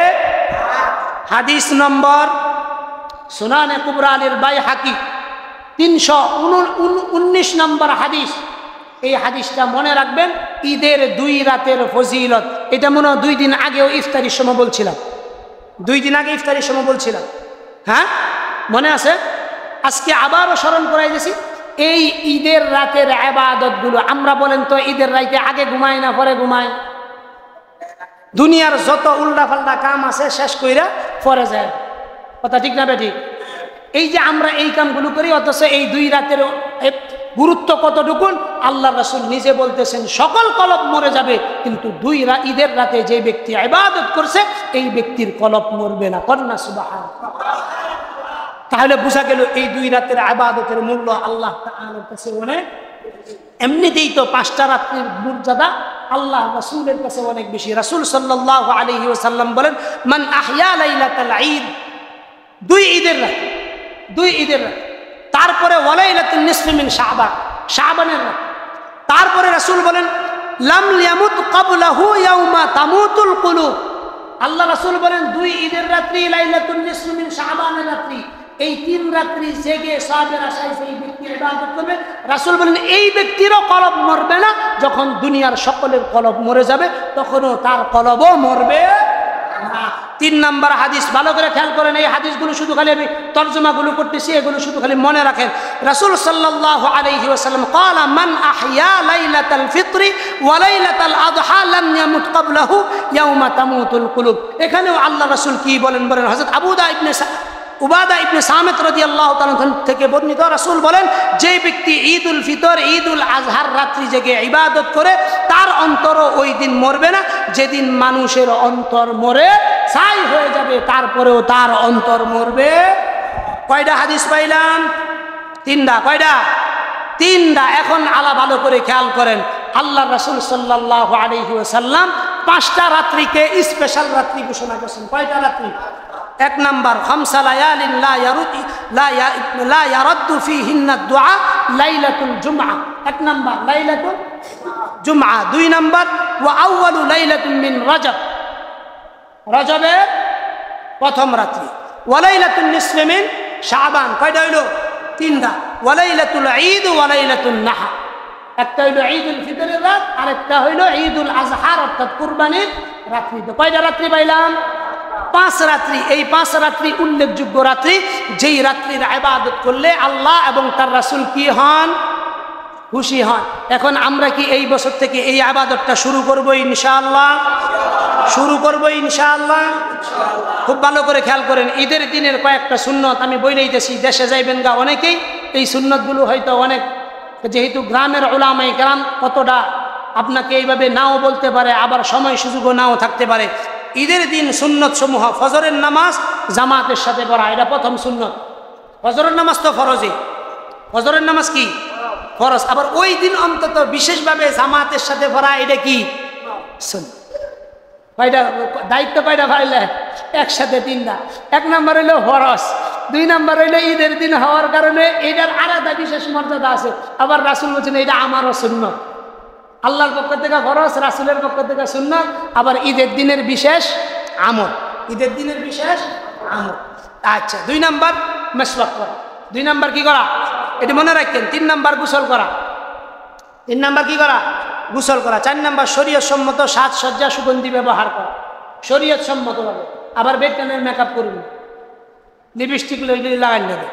হাদিস নম্বর সুনানে কুবরা আল বাইহাকি 319 নম্বর হাদিস। এই হাদিসটা মনে রাখবেন, ঈদের 2 রাতের ফজিলত। এটা মনে হয় 2 দিন আগেও ইফতারির সময় বলছিলাম, 2 দিন আগে ইফতারির সময় বলছিলাম, হ্যাঁ মনে আছে? আজকে আবারও স্মরণ করাই দিয়েছি। এই ঈদের রাতের ইবাদতগুলো, আমরা বলেন তো ঈদের রাতে আগে ঘুমাই না পরে ঘুমাই? দুনিয়ার যত উল্টা পাল্টা কাম আছে শেষ কইরা পরে যায়, কথা ঠিক না বেঠিক? এই যে আমরা এই কামগুলো করি, অথচ এই 2 রাতের গুরুত্ব কতটুকুন আল্লাহ রাসূল নিজে বলতেছেন, সকল কলব মরে যাবে, কিন্তু 2 ঈদের রাতে যে ব্যক্তি ইবাদত করছে এই ব্যক্তির কলব মরবে না। কন্যা সুবহানাল্লাহ। তাহলে বোঝা গেল এই 2 রাতের ইবাদতের মূল্য আল্লাহ তাআলার কাছে অনেক। এমনিতেই তো 5টা রাত্রির মর্যাদা আল্লাহ রাসূলের কাছে অনেক বেশি। রাসূল সাল্লাল্লাহু আলাইহি ওয়াসাল্লাম বলেন, মান আহইয়া লাইলাতাল ঈদ, 2 ঈদের রাত, 2 ঈদের রাত, তারপরে ওয়ালাইলাতুন নিসফি মিন শাবান, শাবানের রাত, তারপরে রাসূল বলেন, লাম ইয়ামুত ক্বাবলাহু ইয়াউমা তামুতুল কুলুব। আল্লাহ রাসূল বলেন, 2 ঈদের রাত্রি, লাইলাতুন নিসফি মিন শাবানের রাত্রি, এই 3 রাত্রি জেগে সওয়াবের আশায় সেই ব্যক্তি ইবাদত করবে। রাসূল বলেন, এই ব্যক্তিরও কলব মরবে না। যখন দুনিয়ার সকলের কলব মরে যাবে, তখনও তার কলবও মরবে না। 3 নাম্বার হাদিস, ভালো করে খেয়াল করেন। এই হাদিসগুলো শুধু খালি আমি তরজমাগুলো করতেছি, এগুলো শুধু খালি মনে রাখেন। রাসূল সাল্লাল্লাহু আলাইহি ওয়াসাল্লাম ক্বালা, মান আহইয়া লাইলাতাল ফিত্রি ওয়া লাইলাতাল আযহা লাম ইয়ামুত ক্বাবলাহু ইয়াউমা তামুতুল কুলুব। এখানেও আল্লাহ রাসূল কি বলেন? হযরত উবাদা ইবনে সামিত রাদিয়াল্লাহু তাআলা থেকে বর্ণিত, রাসূল বলেন, যে ব্যক্তি ঈদুল ফিতর, ঈদুল আজহার রাত্রি জেগে ইবাদত করে তার অন্তরও ওই দিন মরবে না যেদিন মানুষের অন্তর মরে ছাই হয়ে যাবে, তারপরেও তার অন্তর মরবে। কয়টা হাদিস পাইলাম? 3টা। কয়টা? 3টা। এখন ভালো করে খেয়াল করেন, আল্লাহ রাসূল সাল্লাল্লাহু আলাইহি ওয়াসাল্লাম 5টা রাত্রিকে স্পেশাল রাত্রি ঘোষণা করেছেন। কয়টা রাত্রি? 1 নাম্বার, খামসা লায়ালিন লা ইয়ারাদ্দু ফিহিন্না দুআ লাইলাতুল জুমআ। 1 নাম্বার লাইলাতুল জুমআ। 2 নাম্বার, ওয়া আউয়ালু লাইলাতুন মিন রজব, রজবের প্রথম রাত্রি। ওয়া লাইলাতুন নিসফি মিন শাবান। কয়টা হইল? 3টা। ওয়া লাইলাতুল ঈদ ওয়া লাইলাতুন নাহর। একটা হইল ঈদুল ফিতরের রাত, আরেকটা হইল ঈদুল আজহার অর্থাৎ কুরবানির রাত্রি। তো কয়টা রাত্রি পাইলাম? 5 রাত্রি। এই 5 রাত্রি উল্লেখযোগ্য রাত্রি, যেই রাত্রির ইবাদত করলে আল্লাহ এবং তার রাসূল কি হন? খুশি হন। এখন আমরা কি এই বছর থেকে এই ইবাদতটা শুরু করব ইনশাআল্লাহ? শুরু করব ইনশাআল্লাহ। খুব ভালো করে খেয়াল করেন, ঈদের দিনের কয়েকটা সুন্নত আমি বইলেইতেছি, দেশে যাইবেন গা অনেকেই, এই সুন্নতগুলো হয়তো অনেক, যেহেতু গ্রামের উলামায়ে কেরাম কতটা আপনাকে এইভাবে নাও বলতে পারে, আবার সময় সুযোগও নাও থাকতে পারে। ঈদের দিন সুন্নত সমূহ, ফজরের নামাজ জামাতের সাথে পড়া, এটা প্রথম সুন্নত। ফজরের নামাজ তো ফরজই, ফজরের নামাজ কি ফরজ, আবার ওই দিন অন্তত বিশেষভাবে জামাতের সাথে পড়া, এটা কি সুন্নত। কয়টা দায়িত্ব? কয়টা পাইলে? একসাথে 3টা। 1 নাম্বার হইল ফরজ, 2 নাম্বার হইলো ঈদের দিন হওয়ার কারণে এটার আলাদা বিশেষ মর্যাদা আছে। আবার রাসূল বলেছেন এটা আমারও সুন্নাত, আল্লাহর পক্ষ থেকে ফরজ, রাসূলের পক্ষ থেকে সুন্নাত। আবার ঈদের দিনের বিশেষ আমল, ঈদের দিনের বিশেষ আমল। আচ্ছা, 2 নাম্বার মেসওয়াক করা। 2 নাম্বার কি করা? এটা মনে রাখতেন। 3 নাম্বার গোসল করা। 3 নাম্বার কি করা? গোসল করা। 4 নাম্বার শরীয়ত সম্মত সাজসজ্জা সুগন্ধি ব্যবহার করা, শরীয়ত সম্মতভাবে। আবার বেকানের মেকআপ করবেন, লিপস্টিক লাগাই নেবে,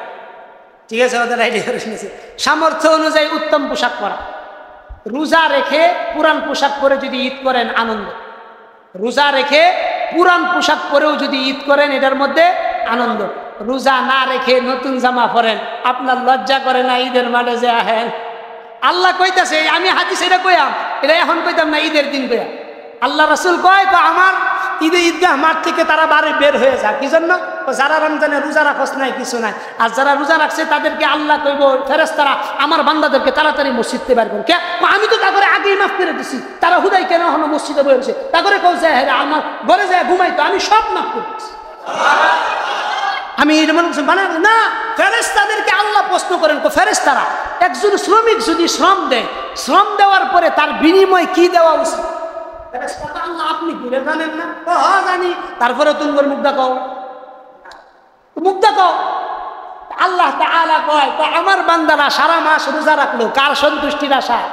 ঠিক আছে? ওদের আইডিয়া শুনেছি। সামর্থ্য অনুযায়ী উত্তম পোশাক পরা। রোজা রেখে পুরান পোশাক পরে যদি ঈদ করেন আনন্দ, রোজা রেখে পুরান পোশাক পরেও যদি ঈদ করেন এটার মধ্যে আনন্দ। রোজা না রেখে নতুন জামা পরেন, আপনার লজ্জা করে না ঈদের মাঠে যে আহেন? আল্লাহ কইতাছে, আমি হাদিস এটা কইয়াম, এটা এখন কইতাম না, ঈদের দিন কইয়াম। আল্লাহ রাসূল কয় তো আমার ঈদগাহ মাঠ থেকে তারা বাড়ি বের হয়ে যায়। কি জন্য? যারা রমজানে রোজা রাখস নাই কিছু নাই, আর যারা রোজা রাখছে তাদেরকে আল্লাহ কইব ফেরেশতারা আমার বান্দাদেরকে তাড়াতাড়ি মসজিদ থেকে বের করুন। কে? আমি তো তারপরে আগেই মাফ করে দিছি, তারা হুদাই কেন হলো মসজিদে বসে? তারপরে কেউ যায় হ্যাঁ আমার ঘরে যায় ঘুমাইতো, আমি সব মাফ করে দিচ্ছি। আমি বানাবো না, ফেরেশতাদেরকে আল্লাহ প্রশ্ন করেন, ফেরেশতারা একজন শ্রমিক যদি শ্রম দেয়, শ্রম দেওয়ার পরে তার বিনিময় কি দেওয়া উচিত? আল্লাহ আপনি ঘুরে জানেন না? জানি। তারপরে তুমি মুখ দেখাও, মুখ দেখাও। আল্লাহ তাআলা কয় তো আমার বান্দারা সারা মাস রোজা রাখলো, কার সন্তুষ্টির আশায়?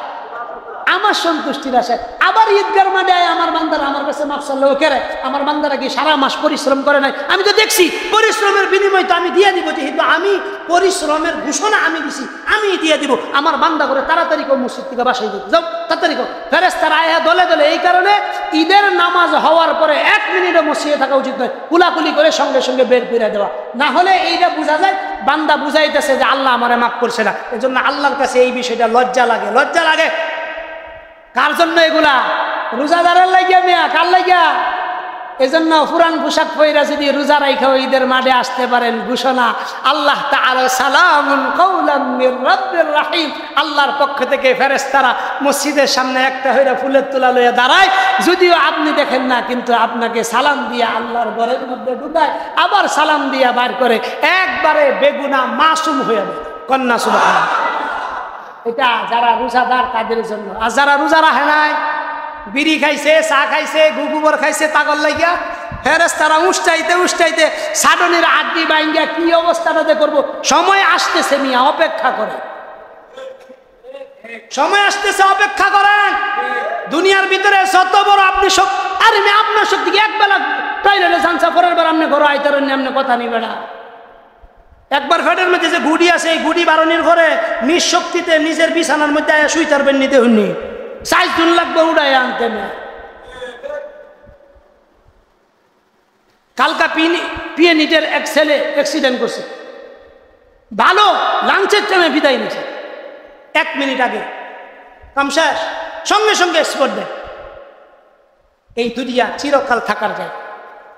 আমার সন্তুষ্টির আশায়। আবার ঈদগার মাঠে আমার বান্দারা আমার কাছে মাফ চাইলো, কে রে? আমার বান্দারা কি সারা মাস পরিশ্রম করে নাই? আমি তো দেখছি পরিশ্রমের বিনিময় তো আমি দিয়ে দিব, যেহেতু আমি পরিশ্রমের ঘোষণা আমি দিছি, আমি দিয়ে দিব। আমার বান্দা করে তাড়াতাড়ি করে মসজিদ থেকে বাসায় দিতে যাও, তাড়াতাড়ি কর। ফেরেশতারা আয়া দলে দলে। এই কারণে ঈদের নামাজ হওয়ার পরে 1 মিনিটও মসজিদে থাকা উচিত নয়, কুলাকুলি করে সঙ্গে সঙ্গে বের করে দেওয়া। না হলে এইটা বোঝা যায় বান্দা বুঝাইতেছে যে আল্লাহ আমারে মাফ করছে না। এজন্য আল্লাহর কাছে এই বিষয়টা লজ্জা লাগে, লজ্জা লাগে। কার জন্য এগুলা? রোজাদারের লাগিয়া মিয়া, কার লাগিয়া? এজন্য পুরান পোশাক পইরা যদি রোজা রাইখা ঈদের মাঠে আসতে পারেন, ঘোষণা আল্লাহ তাআলা সালামুন কাওলাম মির রাব্বির রহিম, আল্লাহর পক্ষ থেকে ফেরেশতারা মসজিদের সামনে একটা হইরা ফুলের তোলা লইয়া দাঁড়ায়। যদিও আপনি দেখেন না, কিন্তু আপনাকে সালাম দিয়া আল্লাহর ঘরের মধ্যে ঢুকায়, আবার সালাম দিয়া বার করে, একবারে বেগুনাহ মাসুম হয়ে যায়। কন্যা সুবহানাল্লাহ। এটা যারা রোজাদার তাদের জন্য। আর যারা রোজা রাখে নাই, বিড়ি খাইছে, চা খাইছে, গুগুবর খাইছে, তাগর লাগিয়া ফেরেশতারা উষ্টাইতে উষ্টাইতে সাডনের আড্ডি বাইঙ্গা কি অবস্থাটাতে করবো? সময় আসতেছে মিয়া, অপেক্ষা করে, সময় আসতেছে, অপেক্ষা করেন। দুনিয়ার ভিতরে যত বড় আপনি আরে মেয়ে আপনার শক্তি এক বেলা টয়লেটে জানসা, পরের বার আপনি ঘরে আইতারেন, আপনি কথা নিবে না। একবার ফেটের মধ্যে যে গুড়ি আছে, এই গুড়ি বারণের ঘরে নিজ শক্তিতে নিজের বিছানার মধ্যে আয়া শুই তারবেন নিতে হইনি, 4 দিন লাগবে উড়াই আনতে। কালকা পিএনিটের এক ছেলে অ্যাক্সিডেন্ট করছে, ভালো লাঞ্চের টাইমে বিদায় নিয়েছে, 1 মিনিট আগে কাম শেষ, সঙ্গে সঙ্গে স্পট দেয়। এই দুনিয়া চিরকাল থাকার যায়,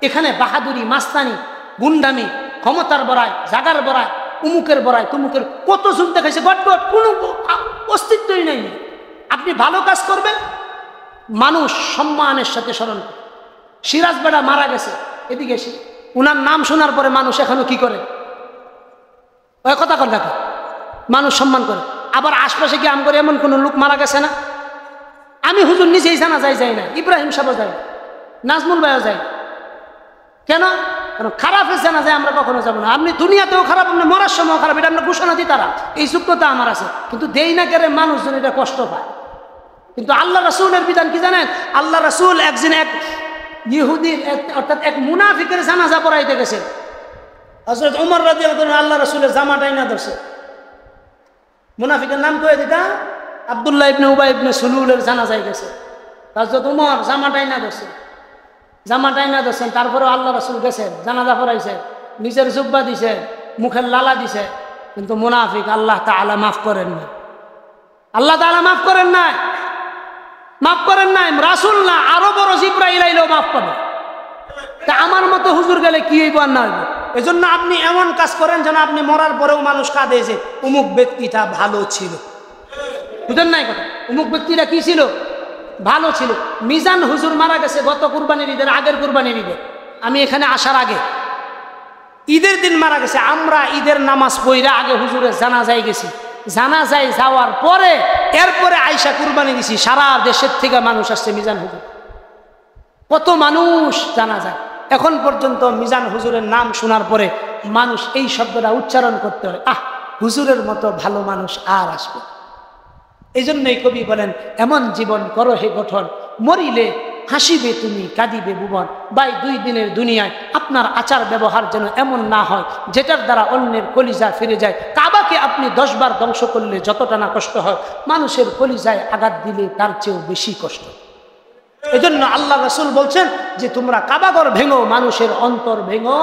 এখানে বাহাদুরি, মাস্তানি, গুন্ডামি, ক্ষমতার বড়ায়, জাগার বড়ায়, উমুকের বড়ায়, তুমুকের কত যুগ দেখাইছে, গটগট, কোনো অস্তিত্বই নেই। আপনি ভালো কাজ করবেন, মানুষ সম্মানের সাথে স্মরণ করে। সিরাজ বেড়া মারা গেছে, এদিকে এসে উনার নাম শোনার পরে মানুষ এখনো কি করে? ওই কথা কর দেখো, মানুষ সম্মান করে। আবার আশপাশে কি আম করে এমন কোনো লোক মারা গেছে না? আমি হুজুর নিজেই জানা যাই না, ইব্রাহিম সাহেব যায়, নাজমুল ভাইও যায়। কেন? কারণ খারাপের জানা যায় আমরা কখনো যাবো না। আপনি দুনিয়াতেও খারাপ, আপনি মরার সময় খারাপ, এটা আমরা ঘোষণা দিই, তারা এই যোগ্যতা আমার আছে, কিন্তু দেই না কেন? মানুষজন এটা কষ্ট পায়। কিন্তু আল্লাহ রাসূলের বিধান কি জানেন? আল্লাহ রাসূল একদিন এক ইহুদির অর্থাৎ এক মুনাফিকের জানাজা পড়াইতে গেছে। হযরত ওমর রাদিয়াল্লাহু আনহু আল্লাহ রাসূলের জামাটাই না ধরছে। মুনাফিকের নাম কয়ে দিতা আব্দুল্লাহ ইবনে উবাই ইবনে সুলুলের জানাজায় গেছে। হযরত ওমর জামাটাই না ধরছে, জামাটাই না ধরছেন। তারপরেও আল্লাহ রাসূল গেছেন, জানাজা পড়াইছে, নিজের জুব্বা দিছে, মুখের লালা দিছে, কিন্তু মুনাফিক আল্লাহ তাআলা মাফ করেন না। আল্লাহ তাআলা মাফ করেন নাই, মাফ করেন নাই। রাসূল না, আরো বড় জিবরাইল আইলেও মাফ পাবে। তা আমার মতো হুজুর গেলে কি হইব আর না হইব? এজন্য আপনি এমন কাজ করেন যেন আপনি মরার পরেও মানুষ কাঁদে যে অমুক ব্যক্তিটা ভালো ছিল। বুঝেন নাই কথা? অমুক ব্যক্তিটা কি ছিল? ভালো ছিল। মিজান হুজুর মারা গেছে গত কুরবানির ঈদের, আগের কুরবানির ঈদে, আমি এখানে আসার আগে। ঈদের দিন মারা গেছে, আমরা ঈদের নামাজ পড়া আগে হুজুরের জানাজায় গেছি, জানাজায় যাওয়ার পরে এরপরে আয়সা কুরবানি দিছি। সারা দেশের থেকে মানুষ আসছে মিজান হুজুর, কত মানুষ জানা যায়। এখন পর্যন্ত মিজান হুজুরের নাম শোনার পরে মানুষ এই শব্দটা উচ্চারণ করতে হয়, আহ হুজুরের মতো ভালো মানুষ আর আসবে। এই জন্যই কবি বলেন, এমন জীবন করো হে গঠন, মরিলে হাসিবে তুমি কাঁদিবে ভুবন। ভাই, 2 দিনের দুনিয়ায় আপনার আচার ব্যবহার যেন এমন না হয় যেটার দ্বারা অন্যের কলিজা ফিরে যায়। কাবাকে আপনি 10 বার ধ্বংস করলে যতটা না কষ্ট হয়, মানুষের কলিজায় আঘাত দিলে তার চেয়েও বেশি কষ্ট। এজন্য আল্লাহ রাসূল বলছেন যে তোমরা কাবাঘর ভেঙো, মানুষের অন্তর ভেঙো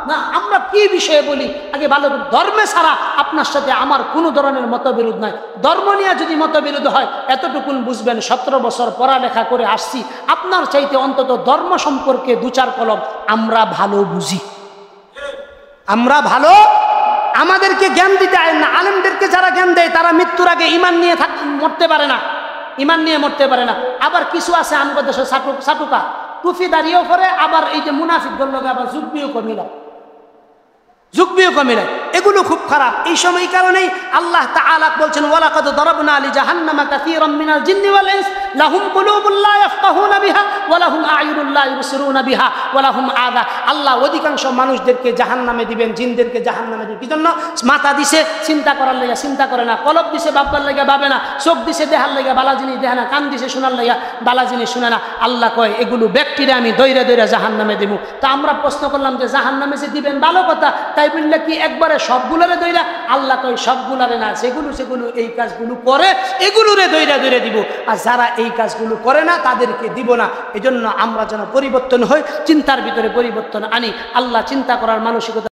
না। আমরা কি বিষয়ে বলি আগে ভালো, ধর্মে ছাড়া আপনার সাথে আমার কোনো ধরনের মতবিরোধ নাই। ধর্ম নিয়ে যদি মতবিরোধ হয়, এতটুকুন বুঝবেন 17 বছর পড়ালেখা করে আসছি, আপনার চাইতে অন্তত ধর্ম সম্পর্কে 2-4 কলম আমরা ভালো বুঝি, আমরা ভালো। আমাদেরকে জ্ঞান দিতে আয় না। আলেমদেরকে যারা জ্ঞান দেয় তারা মৃত্যুর আগে ঈমান নিয়ে মরতে পারে না, ঈমান নিয়ে মরতে পারে না। আবার কিছু আছে আমাদের দেশে সাটুকা টুফি দাঁড়িয়েও করে, আবার এই যে মুনাফিকদের লোক আবার যুগবিও কমিলায়, এগুলো খুব খারাপ। এই সময় কারণেই আল্লাহ তাআলা বলছেন, ওয়ালাকাদ দারাবনা লিজাহান্নামা কাসীরাম মিনাল জিন্নি ওয়াল ইনস লাহুম কুলুবুন লা ইয়াফকাহুনা বিহা ওয়া লাহুম আ'য়ুনুন লা ইবসিরুনা বিহা ওয়া লাহুম আযা। আল্লাহ অধিকাংশ মানুষদেরকে জাহান্নামে দিবেন, জিনদেরকে জাহান্নামে দিবেন। কি জন্য? মাথা দিছে চিন্তা করার লাগা চিন্তা করে না, কলব দিছে ভাববার লাগা ভাবে না, চোখ দিছে দেখার লাগা বালা জিনিস দেখে না, কান দিছে শোনার লাগা বালা জিনিস শুনে না। আল্লাহ কয় এগুলো ব্যক্তিরা আমি দইরা দইরা জাহান্নামে দেব। তা আমরা প্রশ্ন করলাম যে জাহান্নামে যে দিবেন ভালো কথা, তাই বললে কি একবারে সবগুলোরে দইরা? আল্লাহ কয় সবগুলারে না, যেগুলো এই কাজগুলো করে এগুলোরে দইরা দইরা দিব, আর যারা এই কাজগুলো করে না তাদেরকে দিব না। এজন্য আমরা যেন পরিবর্তন হই, চিন্তার ভিতরে পরিবর্তন আনি। আল্লাহ চিন্তা করার মানসিকতা